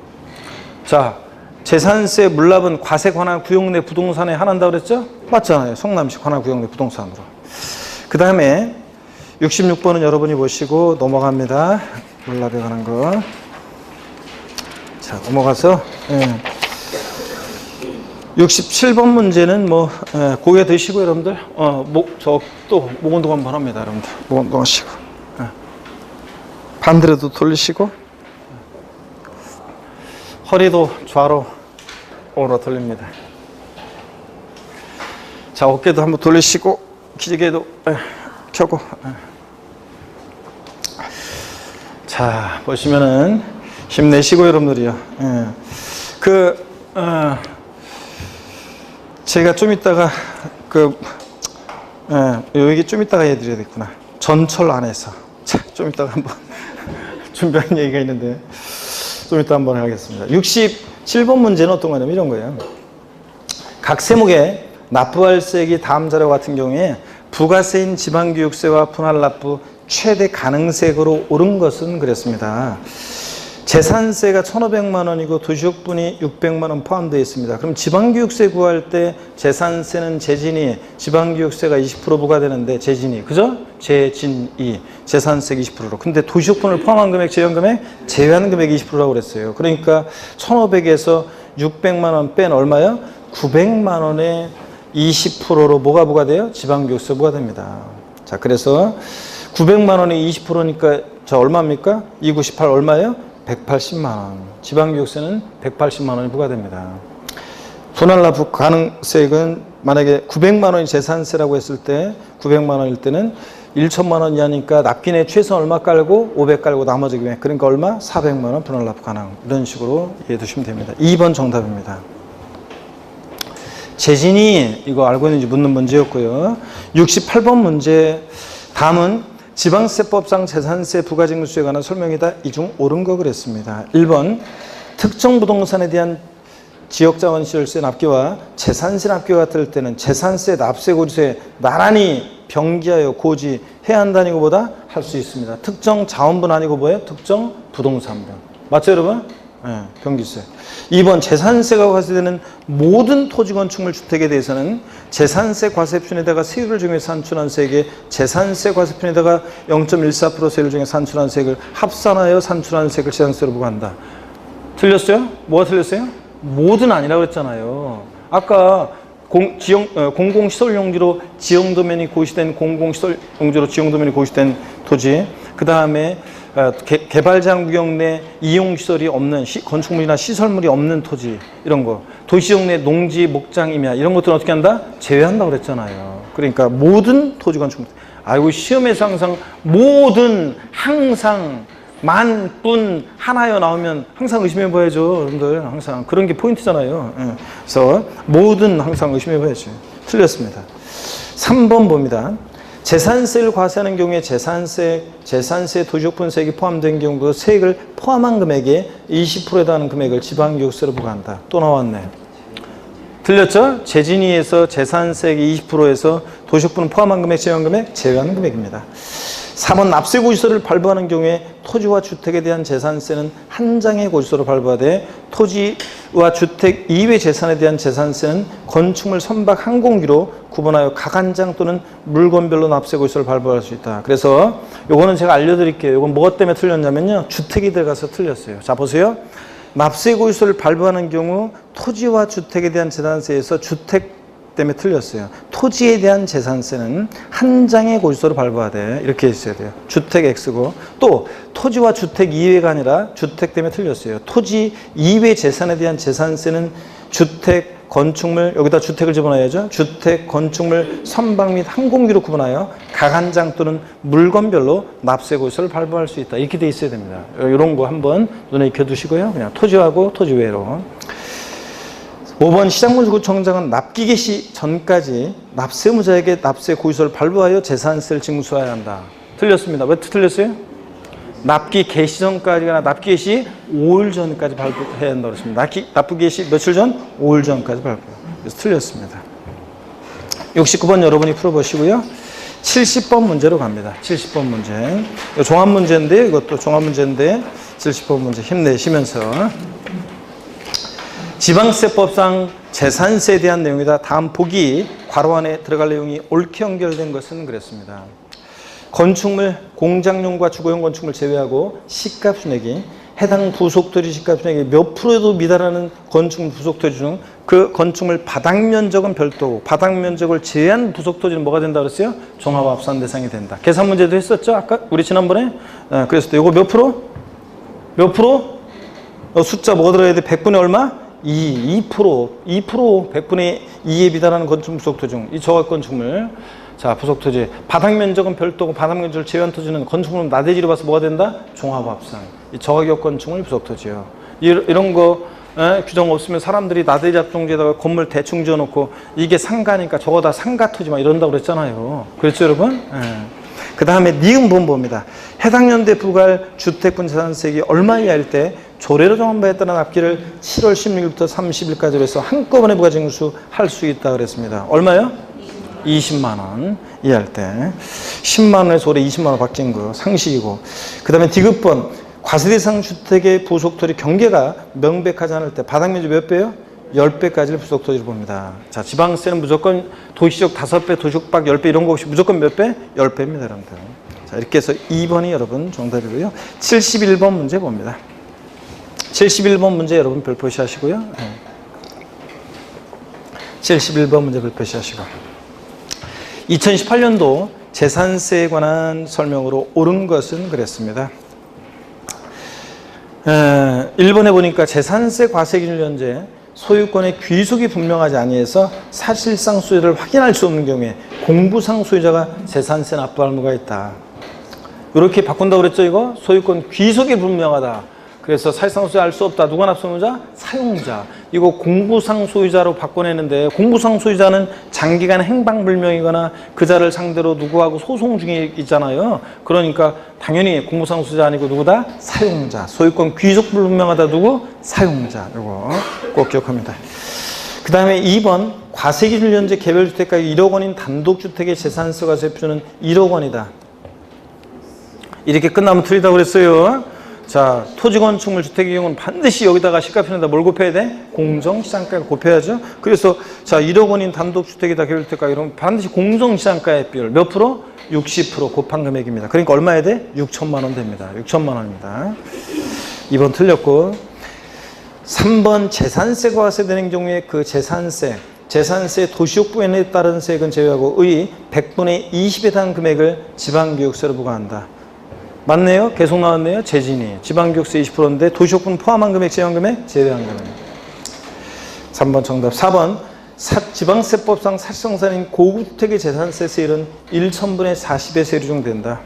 자, 재산세 물납은 과세 관할 구역 내 부동산에 한한다고 그랬죠? 맞잖아요. 성남시 관할 구역 내 부동산으로. 그 다음에 66번은 여러분이 보시고 넘어갑니다. 물납에 관한 거. 자, 넘어가서 67번 문제는 고개 드시고 여러분들 또 목 운동 한번 합니다. 여러분들 목 운동 하시고 반대로도 돌리시고 허리도 좌로 오로 돌립니다. 자, 어깨도 한번 돌리시고 기지개도 켜고. 자, 보시면은 힘내시고 여러분들이요. 제가 좀 이따가 여기 좀 이따가 해드려야겠구나. 전철 안에서. 자, 좀 이따가 한번 준비한 얘기가 있는데 좀 이따 한번 하겠습니다. 67번 문제는 어떤 거냐면 이런 거예요. 각 세목에 납부할 세액이 다음 자료 같은 경우에 부가세인 지방교육세와 분할납부 최대 가능세액으로 오른 것은 그랬습니다. 재산세가 1,500만 원이고 도시적분이 600만 원 포함되어 있습니다. 그럼 지방교육세 구할 때 재산세는 재진이, 지방교육세가 20% 부과되는데 재진이, 그죠? 재진이, 재산세 20%로. 근데 도시적분을 포함한 금액, 제외한 금액이 20%라고 그랬어요. 그러니까 1,500에서 600만 원 뺀 얼마요? 900만 원에 20%로 뭐가 부과돼요? 지방교육세 부과됩니다. 자, 그래서 900만 원에 20%니까 저 얼마입니까? 298 얼마예요? 180만 원. 지방교육세는 180만 원이 부과됩니다. 분할납부 가능세액은 만약에 900만 원이 재산세라고 했을 때 900만 원일 때는 1천만 원 이하니까 납기내 최소 얼마 깔고 500 깔고 나머지 금액 그러니까 얼마? 400만 원 분할납부 가능. 이런 식으로 이해해 두시면 됩니다. 2번 정답입니다. 재진이 이거 알고 있는지 묻는 문제였고요. 68번 문제. 다음은 지방세법상 재산세 부가징수에 관한 설명이다. 이 중 옳은 거 그랬습니다. 1번 특정 부동산에 대한 지역자원시설세 납기와 재산세 납기가 같을 때는 재산세, 납세, 고지세 나란히 병기하여 고지해야 한다는 것보다 할 수 있습니다. 특정 자원분 아니고 뭐예요? 특정 부동산분. 맞죠 여러분? 네, 병기세. 2번 재산세가 과세되는 모든 토지 건축물 주택에 대해서는 재산세 과세표에다가 세율을 중에 산출한 세액에 재산세 과세표에다가 0.14% 세율 중에 산출한 세액을 합산하여 산출한 세액을 재산세로 부과한다. 틀렸어요? 뭐가 틀렸어요? 모든 아니라고 그랬잖아요. 아까 공공시설 용지로 지형도면이 고시된 공공시설 용지로 지형도면이 고시된 토지, 그 다음에 개발장 구역 내 이용시설이 없는 건축물이나 시설물이 없는 토지, 이런 거, 도시지역 내 농지, 목장, 임야, 이런 것들은 어떻게 한다? 제외한다고 그랬잖아요. 그러니까 모든 토지 건축물, 아이고 시험에서 항상 모든, 항상, 만, 뿐, 하나여 나오면 항상 의심해봐야죠. 여러분들 항상 그런 게 포인트잖아요. 그래서 모든 항상 의심해봐야죠. 틀렸습니다. 3번 봅니다. 재산세를 과세하는 경우에 재산세 도시적 분세액이 포함된 경우도 세액을 포함한 금액의 20%에 해당하는 금액을 지방교육세로 부과한다. 또 나왔네. 틀렸죠? 재진위에서 재산세액이 20%에서 도시적분은 포함한 금액, 제외한 금액, 제외하는 금액입니다. 4번 납세 고지서를 발부하는 경우에 토지와 주택에 대한 재산세는 한 장의 고지서로 발부하되 토지와 주택 이외 재산에 대한 재산세는 건축물 선박 한 공기로 구분하여 각 한 장 또는 물건별로 납세 고지서를 발부할 수 있다. 그래서 요거는 제가 알려드릴게요. 요건 뭐 때문에 틀렸냐면요, 주택이 들어가서 틀렸어요. 자 보세요. 납세 고지서를 발부하는 경우 토지와 주택에 대한 재산세에서 주택 때문에 틀렸어요. 토지에 대한 재산세는 한 장의 고지서로 발부하되 이렇게 있어야 돼요. 주택 X고, 또 토지와 주택 이외가 아니라 주택 때문에 틀렸어요. 토지 이외 재산에 대한 재산세는 주택, 건축물, 여기다 주택을 집어넣어야죠. 주택, 건축물, 선박 및 항공기로 구분하여 각 한 장 또는 물건별로 납세 고지서를 발부할 수 있다. 이렇게 돼 있어야 됩니다. 이런 거 한번 눈에 익혀두시고요. 그냥 토지하고 토지 외로. 5번 시장군수구청장은 납기 개시 전까지 납세무자에게 납세 고지서를 발부하여 재산세를 징수해야 한다. 틀렸습니다. 왜 틀렸어요? 납기 개시 전까지가 납기 개시 5일 전까지 발부해야 한다고 그랬습니다. 납기 개시 며칠 전? 5일 전까지 발부. 그래서 틀렸습니다. 69번 여러분이 풀어보시고요. 70번 문제로 갑니다. 70번 문제. 이거 종합문제인데, 이것도 종합문제인데 70번 문제 힘내시면서 지방세법상 재산세에 대한 내용이다. 다음 보기 괄호 안에 들어갈 내용이 옳게 연결된 것은 그랬습니다. 건축물, 공장용과 주거용 건축물 제외하고 시가순액이 해당 부속토지 시가순액이 몇 프로에도 미달하는 건축물 부속토지 중 그 건축물 바닥면적은 별도고 바닥면적을 제외한 부속토지는 뭐가 된다 그랬어요? 종합합산 대상이 된다. 계산 문제도 했었죠? 아까 우리 지난번에 그랬을 때 이거 몇 프로? 몇 프로? 숫자 뭐가 들어야 돼? 100분의 얼마? 2%, 100분의 2에 비달하는 건축물 부속토지 중 이 저가 건축물, 자 부속토지 바닥 면적은 별도고 바닥 면적을 제외한 토지는 건축물은 나대지로 봐서 뭐가 된다? 종합합산. 이 저가격 건축물 부속토지요. 이런 거 규정 없으면 사람들이 나대지 합종지에다가 건물 대충 지어놓고 이게 상가니까 저거 다 상가 토지만 이런다고 그랬잖아요. 그렇죠 여러분? 그 다음에 니은본 봅니다. 해당 연도에 부과할 주택분 재산세액이 얼마 이하일 때 조례로 정한 바에 따른 납기를 7월 16일부터 30일까지로 해서 한꺼번에 부과 징수할 수 있다 그랬습니다. 얼마요? 20만 원 이하일 때 10만 원에서 올해 20만 원 박징구 상식이고, 그 다음에 디귿번 과세대상 주택의 부속토지 경계가 명백하지 않을 때 바닥면적 몇 배요? 10배까지를 부속토지로 봅니다. 자, 지방세는 무조건 도시적 5배, 도시적 박 10배 이런 거 없이 무조건 몇 배? 10배입니다, 여러분들. 자, 이렇게 해서 2번이 여러분 정답이고요. 71번 문제 봅니다. 71번 문제 여러분 별표시 하시고요. 71번 문제 별표시 하시고. 2018년도 재산세에 관한 설명으로 옳은 것은 그랬습니다. 1번에 보니까 재산세 과세기준 현재 소유권의 귀속이 분명하지 아니해서 사실상 소유를 확인할 수 없는 경우에 공부상 소유자가 재산세 납부할 의무가 있다. 이렇게 바꾼다고 그랬죠, 이거? 소유권 귀속이 분명하다. 그래서 사실상 소유 알 수 없다. 누가 납부 의무자? 사용자. 이거 공부상 소유자로 바꿔내는데, 공부상 소유자는 장기간 행방불명이거나 그 자를 상대로 누구하고 소송 중에 있잖아요. 그러니까 당연히 공부상 소유자 아니고 누구다? 사용자. 소유권 귀속 불분명하다. 누구? 사용자. 이거 꼭 기억합니다. 그 다음에 2번 과세기준 현재 개별주택가격 1억 원인 단독주택의 재산세 과세 표준은 1억 원이다. 이렇게 끝나면 틀리다고 그랬어요. 자, 토지건축물 주택의 경우는 반드시 여기다가 시가편에다 뭘 곱해야 돼? 공정시장가를 곱해야죠. 그래서 자, 1억 원인 단독주택이다 개별주택가 이러면 반드시 공정시장가의 비율 몇 프로? 60% 곱한 금액입니다. 그러니까 얼마 해야 돼? 6천만 원 됩니다. 6천만 원입니다. 2번 틀렸고, 3번 재산세가 과세되는 경우에 그 재산세 도시옥부에 따른 세액은 제외하고 의 100분의 20에 해당하는 금액을 지방교육세로 부과한다. 맞네요? 계속 나왔네요. 재진이. 지방교육세 20%인데 도시옥부는 포함한 금액, 제외한 금액? 제외한 금액. 3번 정답. 4번 지방세법상 사실상산인 고급주택의 재산세 세율은 1,000분의 40의 세율이 적용된다.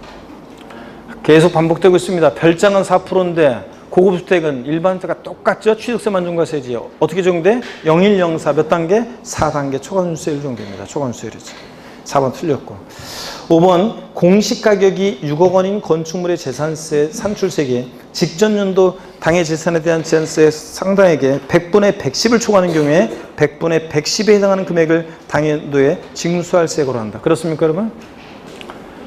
계속 반복되고 있습니다. 별장은 4%인데 고급주택은 일반주택과 똑같죠? 취득세만 중과세지요. 어떻게 적용돼? 0104 몇 단계? 4단계 초과순세율 적용됩니다. 초과순세율이죠. 4번 틀렸고. 5번 공시가격이 6억 원인 건축물의 재산세 산출세액이 직전 연도 당해 재산에 대한 재산세 상당액의 100분의 110을 초과하는 경우에 100분의 110에 해당하는 금액을 당해 연도에 징수할 세액으로 한다. 그렇습니까, 여러분?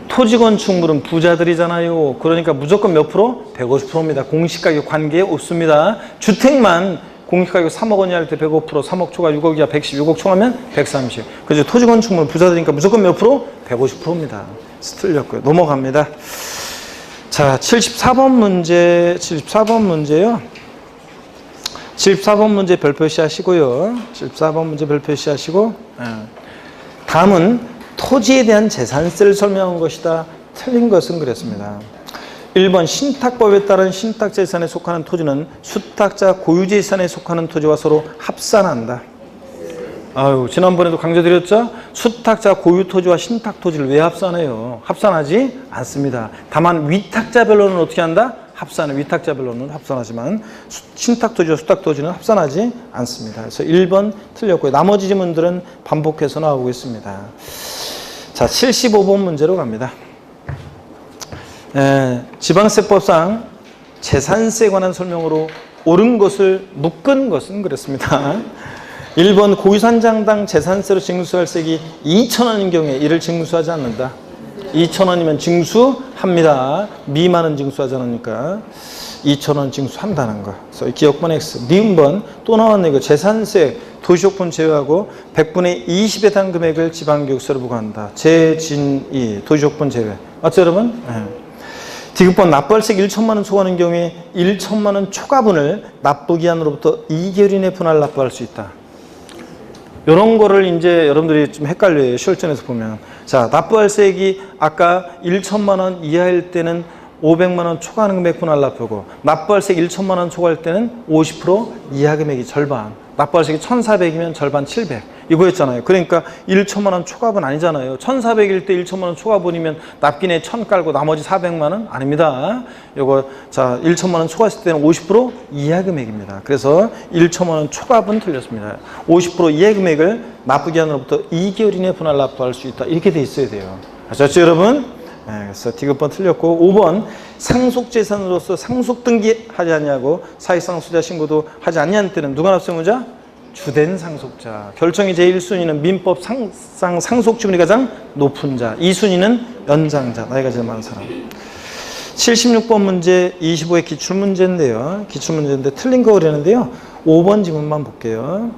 토지 건축물은 부자들이잖아요. 그러니까 무조건 몇 프로? 150%입니다. 공시가격 관계 없습니다. 주택만 공시가격 3억 원이 할 때 105%, 3억 초과 6억 이하 110, 6억 초과하면 130. 그죠? 토지 건축물은 부자들이니까 무조건 몇 프로? 150%입니다. 틀렸고요. 넘어갑니다. 자, 74번 문제요. 74번 문제 별표시 하시고요. 74번 문제 별표시 하시고, 다음은 토지에 대한 재산세를 설명한 것이다. 틀린 것은 그랬습니다. 1번 신탁법에 따른 신탁재산에 속하는 토지는 수탁자 고유재산에 속하는 토지와 서로 합산한다. 아유, 지난번에도 강조드렸죠? 수탁자 고유토지와 신탁토지를 왜 합산해요? 합산하지 않습니다. 다만 위탁자별로는 어떻게 한다? 합산해. 위탁자별로는 합산하지만 신탁토지와 수탁토지는 합산하지 않습니다. 그래서 1번 틀렸고요. 나머지 지문들은 반복해서 나오고 있습니다. 자, 75번 문제로 갑니다. 지방세법상 재산세에 관한 설명으로 옳은 것을 묶은 것은 그랬습니다. 1번 고유산장당 재산세로 징수할 세액이 2,000원인 경우에 이를 징수하지 않는다. 2,000원이면 징수합니다. 미만은 징수하지 않으니까 2,000원 징수한다는 거. 그래서 기억번 X. 니은번 또 나왔네. 이거 재산세 도시옥분 제외하고 100분의 20에 해당 금액을 지방교육세로 부과한다. 재진이 도시옥분 제외. 맞죠, 여러분? 네. 디귿번 납부할세액 1천만 원 초과하는 경우에 1천만 원 초과분을 납부기한으로부터 2개월 이내 분할 납부할 수 있다. 이런 거를 이제 여러분들이 좀 헷갈려요. 실전에서 보면. 자, 납부할세액이 아까 1천만 원 이하일 때는 500만 원 초과하는 금액 분할 납부고 납부할세액 1천만 원 초과할 때는 50% 이하 금액이 절반. 납부할세액이 1,400이면 절반 700. 이거였잖아요. 그러니까 1천만 원 초과분 아니잖아요. 1,400일 때 1천만 원 초과분이면 납기내 1,000 깔고 나머지 400만 원 아닙니다. 요거 자 1천만 원 초과했을 때는 50% 이하 금액입니다. 그래서 1천만 원 초과분 틀렸습니다. 50% 이하 금액을 납부기한으로부터 2개월 이내 분할 납부할 수 있다. 이렇게 돼 있어야 돼요. 아셨죠, 여러분? 네, 그래서 디귿번 틀렸고 5번 상속재산으로서 상속등기하지 않냐고 사익상속자 신고도 하지 않냐는 때는 누가 납세의무자? 주된 상속자. 결정이 제1순위는 민법 상속지분이 가장 높은 자. 2순위는 연장자. 나이가 제일 많은 사람. 76번 문제 25의 기출문제인데요. 기출문제인데 틀린 거 그랬는데요. 5번 지문만 볼게요.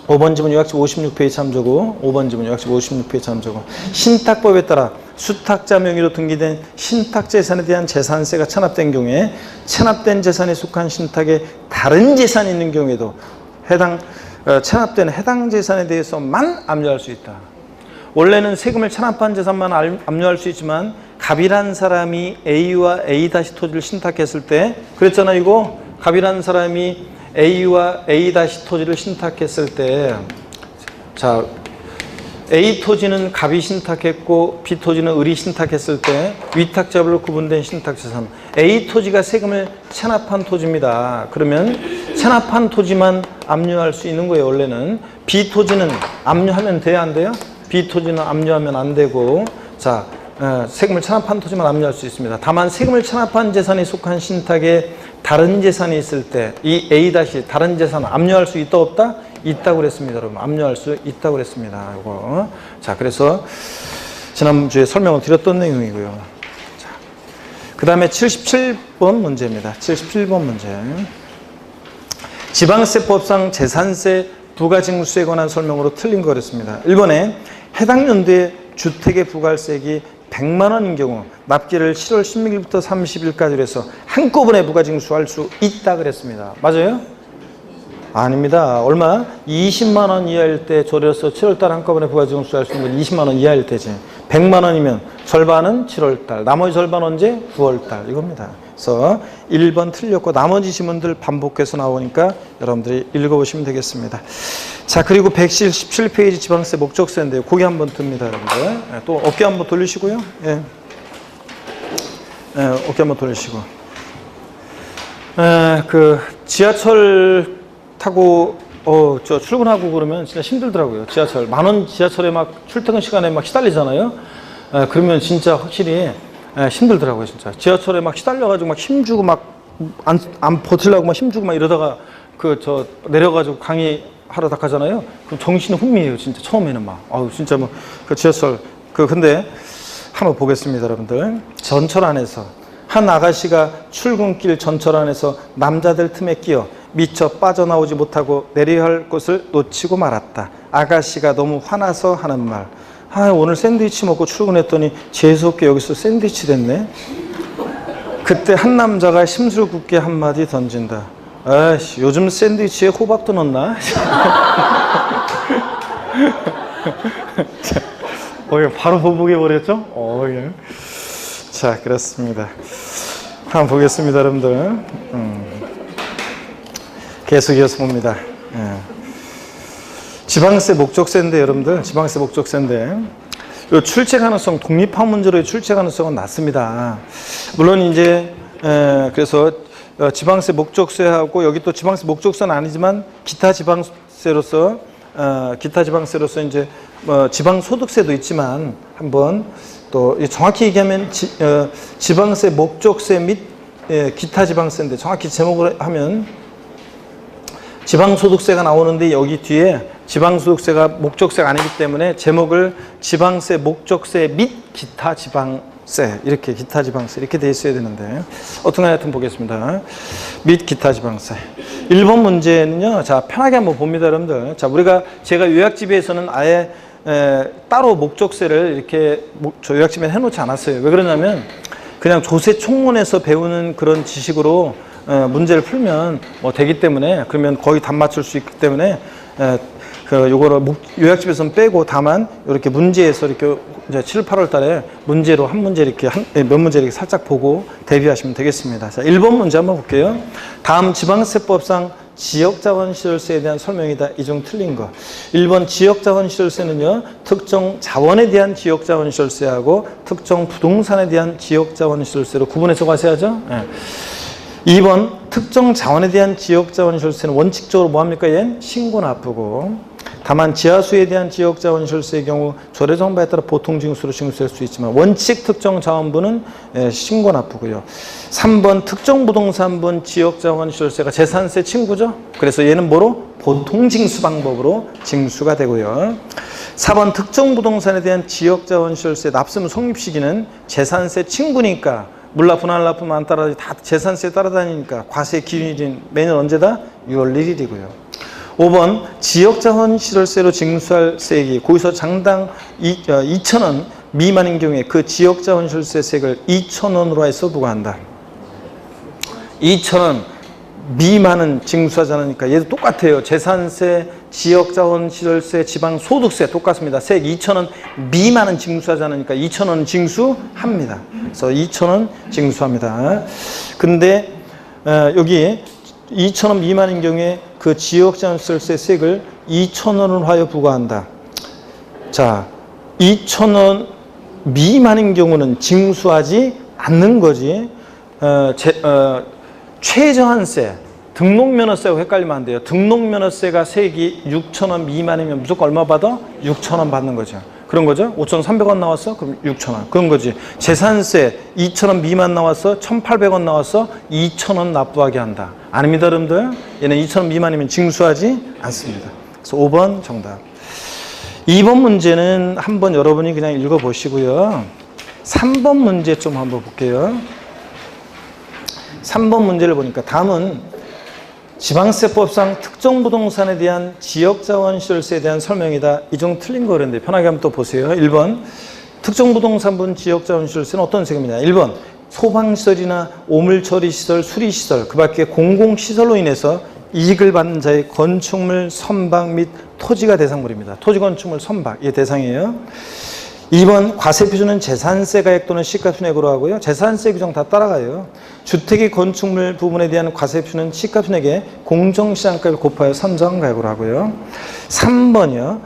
5번 지문 요약집 56페이지 참조고 5번 지문 요약집 56페이지 참조고 신탁법에 따라 수탁자 명의로 등기된 신탁재산에 대한 재산세가 체납된 경우에 체납된 재산에 속한 신탁에 다른 재산이 있는 경우에도 체납된 해당 재산에 대해서만 압류할 수 있다. 원래는 세금을 체납한 재산만 압류할 수 있지만 갑이란 사람이 A와 A 다시 토지를 신탁했을 때 그랬잖아요. 이거 갑이란 사람이 A와 A 다시 토지를 신탁했을 때 자 A 토지는 갑이 신탁했고 B 토지는 을이 신탁했을 때 위탁자별로 구분된 신탁재산 A 토지가 세금을 체납한 토지입니다. 그러면 체납한 토지만 압류할 수 있는 거예요. 원래는 B 토지는 압류하면 돼야 안 돼요? B 토지는 압류하면 안 되고 자 세금을 체납한 토지만 압류할 수 있습니다. 다만 세금을 체납한 재산에 속한 신탁에 다른 재산이 있을 때 이 A 다시 다른 재산 압류할 수 있다 없다? 있다고 그랬습니다. 여러분 압류할 수 있다고 그랬습니다. 이거 자 그래서 지난주에 설명을 드렸던 내용이고요. 자, 그 다음에 77번 문제입니다. 77번 문제. 지방세법상 재산세 부가징수에 관한 설명으로 틀린 거 그랬습니다. 1번에 해당 연도에 주택의 부가세액이 100만 원인 경우 납기를 7월 16일부터 30일까지 해서 한꺼번에 부가징수할 수 있다 그랬습니다. 맞아요? 아닙니다. 얼마? 20만 원 이하일 때 조례로서 7월달 한꺼번에 부가징수할 수 있는 건 20만 원 이하일 때지. 100만 원이면 절반은 7월달, 나머지 절반 언제? 9월달 이겁니다. 그래서 1번 틀렸고 나머지 지문들 반복해서 나오니까 여러분들이 읽어보시면 되겠습니다. 자, 그리고 117페이지 지방세 목적세인데요. 고개 한번 듭니다, 여러분들. 또 어깨 한번 돌리시고요. 예. 어깨 한번 돌리시고. 그 지하철 타고 저 출근하고 그러면 진짜 힘들더라고요. 지하철 만원 지하철에 막 출퇴근 시간에 막 시달리잖아요. 그러면 진짜 확실히 힘들더라고요. 진짜 지하철에 막 시달려가지고 막 힘주고 막 안 버틸라고 막 힘주고 막 이러다가 그 저 내려가지고 강의하러 다 가잖아요. 그럼 정신이 혼미해요. 진짜 처음에는 막 진짜 뭐 그 지하철 근데 한번 보겠습니다, 여러분들. 전철 안에서 한 아가씨가 출근길 전철 안에서 남자들 틈에 끼어 미처 빠져나오지 못하고 내려야 할 곳을 놓치고 말았다. 아가씨가 너무 화나서 하는 말. 오늘 샌드위치 먹고 출근했더니 재수없게 여기서 샌드위치 됐네. 그때 한 남자가 심술궂게 한마디 던진다. 아이씨, 요즘 샌드위치에 호박도 넣나? 바로 보복해버렸죠? 자, 그렇습니다. 한번 보겠습니다, 여러분들. 계속 이어서 봅니다. 지방세 목적세인데, 여러분들, 지방세 목적세인데, 요 출제 가능성, 독립화 문제로의 출제 가능성은 낮습니다. 물론 이제, 그래서 지방세 목적세하고, 여기 또 지방세 목적세는 아니지만, 기타 지방세로서 이제, 지방소득세도 있지만, 한번 또 정확히 얘기하면 지방세 목적세 및 기타 지방세인데 정확히 제목을 하면 지방소득세가 나오는데 여기 뒤에 지방소득세가 목적세가 아니기 때문에 제목을 지방세 목적세 및 기타 지방세 이렇게 기타 지방세 이렇게 돼 있어야 되는데 어떤 하여튼 보겠습니다. 및 기타 지방세 1번 문제는요. 자, 편하게 한번 봅니다, 여러분들. 자, 제가 요약집에서는 아예 따로 목적세를 이렇게 저 요약집에 해놓지 않았어요. 왜 그러냐면 그냥 조세 총론에서 배우는 그런 지식으로 문제를 풀면 되기 때문에 그러면 거의 답 맞출 수 있기 때문에 요거를 요약집에서는 빼고 다만 이렇게 문제에서 이렇게 이제 7, 8월 달에 문제로 한 문제 이렇게 몇 문제 이렇게 살짝 보고 대비하시면 되겠습니다. 자, 1번 문제 한번 볼게요. 다음 지방세법상 지역자원시설세에 대한 설명이다. 이 중 틀린 거. 1번 지역자원시설세는요. 특정 자원에 대한 지역자원시설세하고 특정 부동산에 대한 지역자원시설세로 구분해서 가셔야죠. 네. 2번 특정 자원에 대한 지역자원시설세는 원칙적으로 뭐합니까? 얘는 신고 나쁘고 다만 지하수에 대한 지역자원시설세의 경우 조례정바에 따라 보통징수로 징수할 수 있지만 원칙 특정 자원부는 신고 나쁘고요. 3번 특정 부동산분 지역자원시설세가 재산세 친구죠. 그래서 얘는 뭐로? 보통징수 방법으로 징수가 되고요. 4번 특정 부동산에 대한 지역자원시설세 납세무 성립시기는 재산세 친구니까 물납품 안납품 안 따라 다 재산세 따라다니니까 과세 기준일인 매년 언제다? 6월 1일이고요. 5번 지역자원시설세로 징수할 세액이 거기서 장당 2,000원 미만인 경우에 그 지역자원시설세 세액을 2,000원으로 해서 부과한다. 2,000원 미만은 징수하지 않으니까 얘도 똑같아요. 재산세, 지역자원시설세, 지방소득세 똑같습니다. 세액 2,000원 미만은 징수하지 않으니까 2,000원은 징수합니다. 그래서 2,000원 징수합니다. 근데 여기 2,000원 미만인 경우에 그 지역자원시설세 세액을 2,000원을 하여 부과한다. 자, 2,000원 미만인 경우는 징수하지 않는 거지. 최저한세, 등록면허세하고 헷갈리면 안 돼요. 등록면허세가 세액이 6,000원 미만이면 무조건 얼마 받아? 6,000원 받는 거죠. 그런 거죠. 5,300원 나왔어? 그럼 6,000원. 그런 거지. 재산세 2,000원 미만 나왔어? 1,800원 나왔어? 2,000원 납부하게 한다. 아닙니다, 여러분들. 얘는 2,000원 미만이면 징수하지 않습니다. 그래서 5번 정답. 2번 문제는 한번 여러분이 그냥 읽어보시고요. 3번 문제 좀 한번 볼게요. 3번 문제를 보니까 다음은 지방세법상 특정 부동산에 대한 지역자원시설세에 대한 설명이다. 이 중 틀린 거 그랬는데 편하게 한번 또 보세요. 1번 특정 부동산분 지역자원시설세는 어떤 세금이냐. 1번 소방시설이나 오물처리시설, 수리시설 그 밖에 공공시설로 인해서 이익을 받는 자의 건축물 선박 및 토지가 대상물입니다. 토지 건축물 선박, 이게 대상이에요. 2번 과세 표준은 재산세 가액 또는 시가 순액으로 하고요. 재산세 규정 다 따라가요. 주택의 건축물 부분에 대한 과세 표준은 시가 순액에 공정시장가를 곱하여 산정 가액으로 하고요. 3번이요.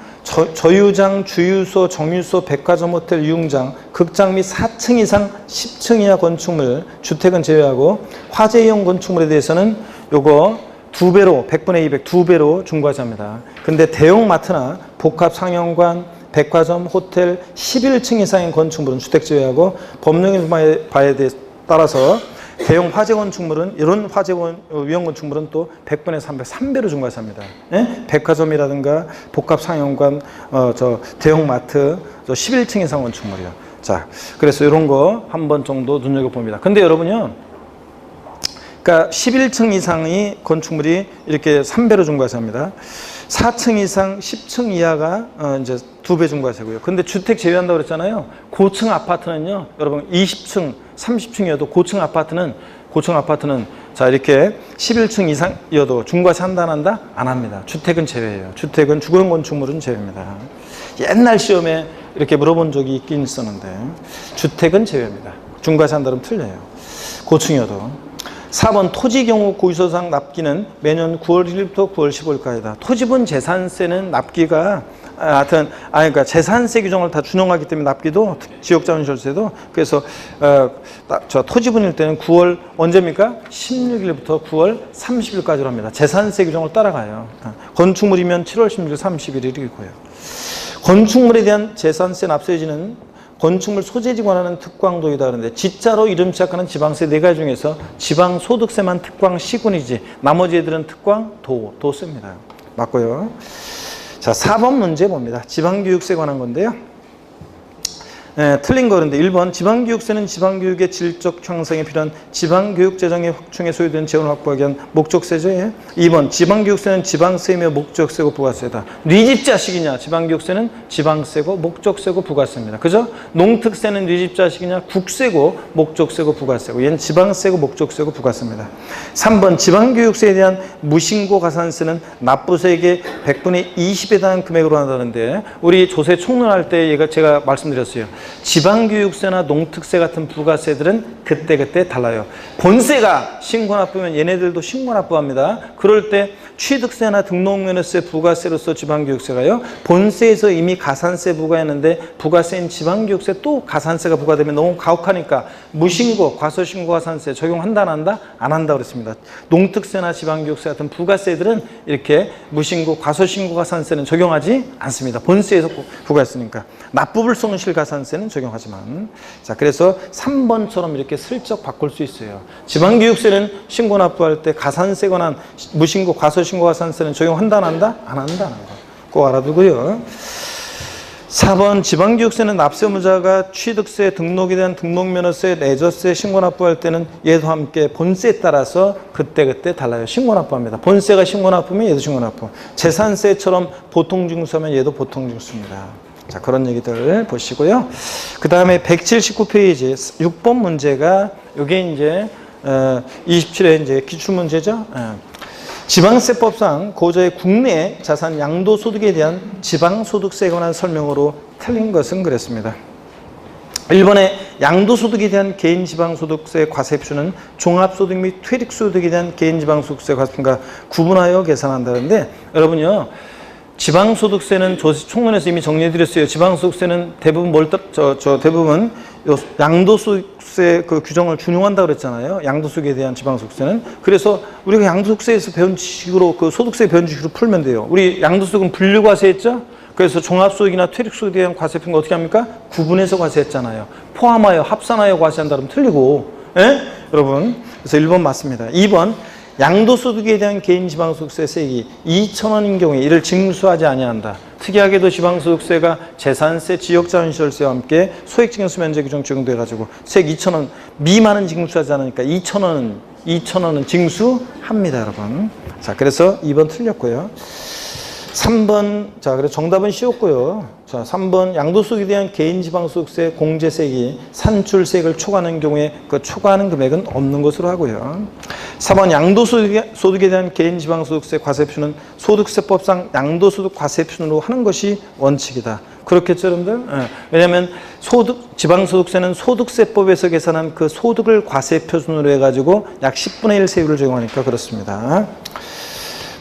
저유장, 주유소, 정유소, 백화점, 호텔, 유흥장, 극장 및 4층 이상 10층 이하 건축물, 주택은 제외하고 화재이용 건축물에 대해서는 요거 2배로 100분의 200, 2배로 중과세합니다. 근데 대형마트나 복합 상영관, 백화점, 호텔 11층 이상의 건축물은 주택 제외하고 법령의 바에 따라서 대형 화재 건축물은 이런 화재 위험 건축물은 또 100분의 300, 3배로 중과세합니다. 예? 백화점이라든가 복합 상영관, 대형마트 11층 이상 건축물이요. 자, 그래서 이런 거 한 번 정도 눈여겨봅니다. 근데 여러분요, 그러니까 11층 이상의 건축물이 이렇게 3배로 중과세합니다. 4층 이상 10층 이하가 이제 2배 중과세고요. 근데 주택 제외한다고 그랬잖아요. 고층 아파트는요, 여러분 20층, 30층이어도 고층 아파트는 자, 이렇게 11층 이상이어도 중과세 한다 안 한다? 안 합니다. 주택은 제외예요. 주택은 주거용 건축물은 제외입니다. 옛날 시험에 이렇게 물어본 적이 있긴 있었는데 주택은 제외입니다. 중과세 한다면 틀려요. 고층이어도. 4번 토지 경우 고유소득 납기는 매년 9월 1일부터 9월 15일까지다. 토지분 재산세는 납기가 그러니까 재산세 규정을 다 준용하기 때문에 납기도 지역자원시설세도 그래서 저 토지분일 때는 9월 언제입니까? 16일부터 9월 30일까지로 합니다. 재산세 규정을 따라가요. 건축물이면 7월 16일, 31일이고요. 건축물에 대한 재산세 납세지는 건축물 소재지 관하는 특광도이다 그러는데 지자로 이름 시작하는 지방세 4가지 중에서 지방소득세만 특광 시군이지 나머지 애들은 특광 도 씁니다. 맞고요. 자, 4번 문제 봅니다. 지방교육세 관한 건데요. 틀린 거 그런데 1번 지방교육세는 지방교육의 질적 형성에 필요한 지방교육 재정의 확충에 소요된 재원을 확보하기 위한 목적세죠. 2번 지방교육세는 지방세이며 목적세고 부가세다. 네 집 자식이냐? 지방교육세는 지방세고 목적세고 부가세입니다. 그죠? 농특세는 네 집 자식이냐? 국세고 목적세고 부가세고 얘는 지방세고 목적세고 부가세입니다. 3번 지방교육세에 대한 무신고 가산세는 납부세액의 100분의 20에 대한 금액으로 한다는데 우리 조세 총론할 때 제가 말씀드렸어요. 지방교육세나 농특세 같은 부가세들은 그때그때 달라요. 본세가 신고납부면 얘네들도 신고납부합니다. 그럴 때 취득세나 등록면허세 부가세로서 지방교육세가요. 본세에서 이미 가산세 부과했는데 부가세인 지방교육세 또 가산세가 부과되면 너무 가혹하니까 무신고, 과소신고 가산세 적용한다 안 한다? 안 한다 그랬습니다. 농특세나 지방교육세 같은 부가세들은 이렇게 무신고, 과소신고 가산세는 적용하지 않습니다. 본세에서 부과했으니까. 납부불성실 가산세는 적용하지만 자, 그래서 3번처럼 이렇게 슬쩍 바꿀 수 있어요. 지방교육세는 신고납부할 때 가산세 관한 무신고, 과소신고 가산세는 적용한다 안 한다? 안 한다는 거 꼭 알아두고요. 4번 지방교육세는 납세의무자가 취득세, 등록에 대한 등록면허세, 레저세 신고납부할 때는 얘도 함께 본세에 따라서 그때그때 달라요. 신고납부합니다. 본세가 신고납부면 얘도 신고납부. 재산세처럼 보통징수하면 얘도 보통징수입니다. 자, 그런 얘기들 보시고요. 그 다음에 179페이지 6번 문제가 이게 이제 27회 이제 기출문제죠. 지방세법상 고저의 국내 자산 양도소득에 대한 지방소득세에 관한 설명으로 틀린 것은 그랬습니다. 1번에 양도소득에 대한 개인지방소득세 과세표준은 종합소득 및 퇴직소득에 대한 개인지방소득세 과세표준과 구분하여 계산한다는데 여러분요. 지방소득세는 조세 총론에서 이미 정리해드렸어요. 지방소득세는 대부분 대부분 양도소득세 그 규정을 준용한다 그랬잖아요. 양도소득에 대한 지방소득세는. 그래서 우리가 양도소득세에서 배운 지식으로 그 소득세 배운 지식으로 풀면 돼요. 우리 양도소득은 분류과세했죠. 그래서 종합소득이나 퇴직소득에 대한 과세표는 어떻게 합니까? 구분해서 과세했잖아요. 포함하여 합산하여 과세한다 그러면 틀리고, 예? 여러분. 그래서 1번 맞습니다. 2번. 양도소득에 대한 개인지방소득세 세액이 2,000원인 경우에 이를 징수하지 아니한다. 특이하게도 지방소득세가 재산세, 지역자원시설세와 함께 소액징수 면제 규정 적용돼가지고 세액 2,000원 미만은 징수하지 않으니까 2,000원은 징수합니다, 여러분. 자, 그래서 2번 틀렸고요. 3번, 자, 그래서 정답은 쉬웠고요. 자, 3번 양도소득에 대한 개인지방소득세 공제세액이 산출세액을 초과하는 경우에 그 초과하는 금액은 없는 것으로 하고요. 4번 양도소득에 대한 개인지방소득세 과세표는 소득세법상 양도소득 과세표준으로 하는 것이 원칙이다. 그렇겠죠, 여러분들? 예. 왜냐하면 지방소득세는 소득세법에서 계산한 그 소득을 과세표준으로 해가지고 약 10분의 1 세율을 적용하니까 그렇습니다.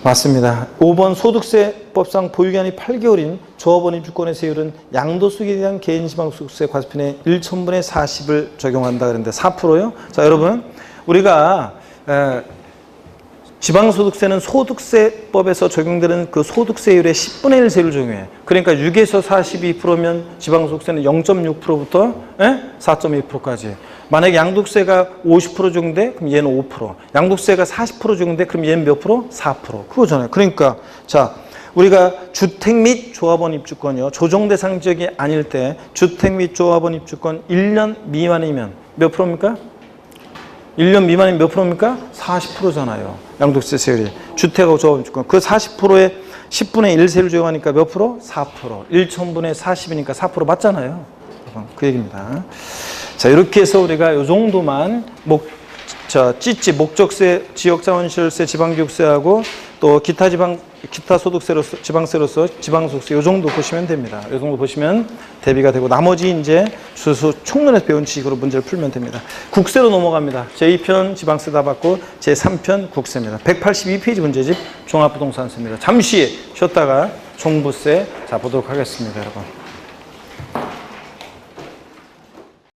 맞습니다. 5번 소득세법상 보유기한이 8개월인 조합원 입주권의 세율은 양도소득에 대한 개인지방소득세 과세편의 1,000분의 40을 적용한다 그랬는데 4%요? 자, 여러분, 우리가 지방소득세는 소득세법에서 적용되는 그 소득세율의 10분의 1 세율을 적용해. 그러니까 6에서 42%면 지방소득세는 0.6%부터 4.2%까지. 만약에 양도세가 50% 적용돼? 그럼 얘는 5%. 양도세가 40% 적용돼? 그럼 얘는 몇 프로? 4%. 그거잖아요. 그러니까 자, 우리가 주택 및 조합원 입주권이요. 조정 대상 지역이 아닐 때 주택 및 조합원 입주권 1년 미만이면 몇 프로입니까? 1년 미만이면 몇 프로입니까? 40%잖아요. 양도세 세율이. 주택하고 조합원 입주권. 그 40%에 10분의 1 세율을 적용하니까 몇 프로? 4%. 1,000분의 40이니까 4% 맞잖아요. 그 얘기입니다. 자, 이렇게 해서 우리가 이 정도만 목적세, 지역자원시설세, 지방교육세하고 또 기타 소득세로서, 지방세로서 지방소득세 이 정도 보시면 됩니다. 이 정도 보시면 대비가 되고 나머지 이제 수수 총론에서 배운 지식으로 문제를 풀면 됩니다. 국세로 넘어갑니다. 제2편 지방세 다 받고 제3편 국세입니다. 182페이지 문제집 종합부동산세입니다. 잠시 쉬었다가 종부세 보도록 하겠습니다, 여러분.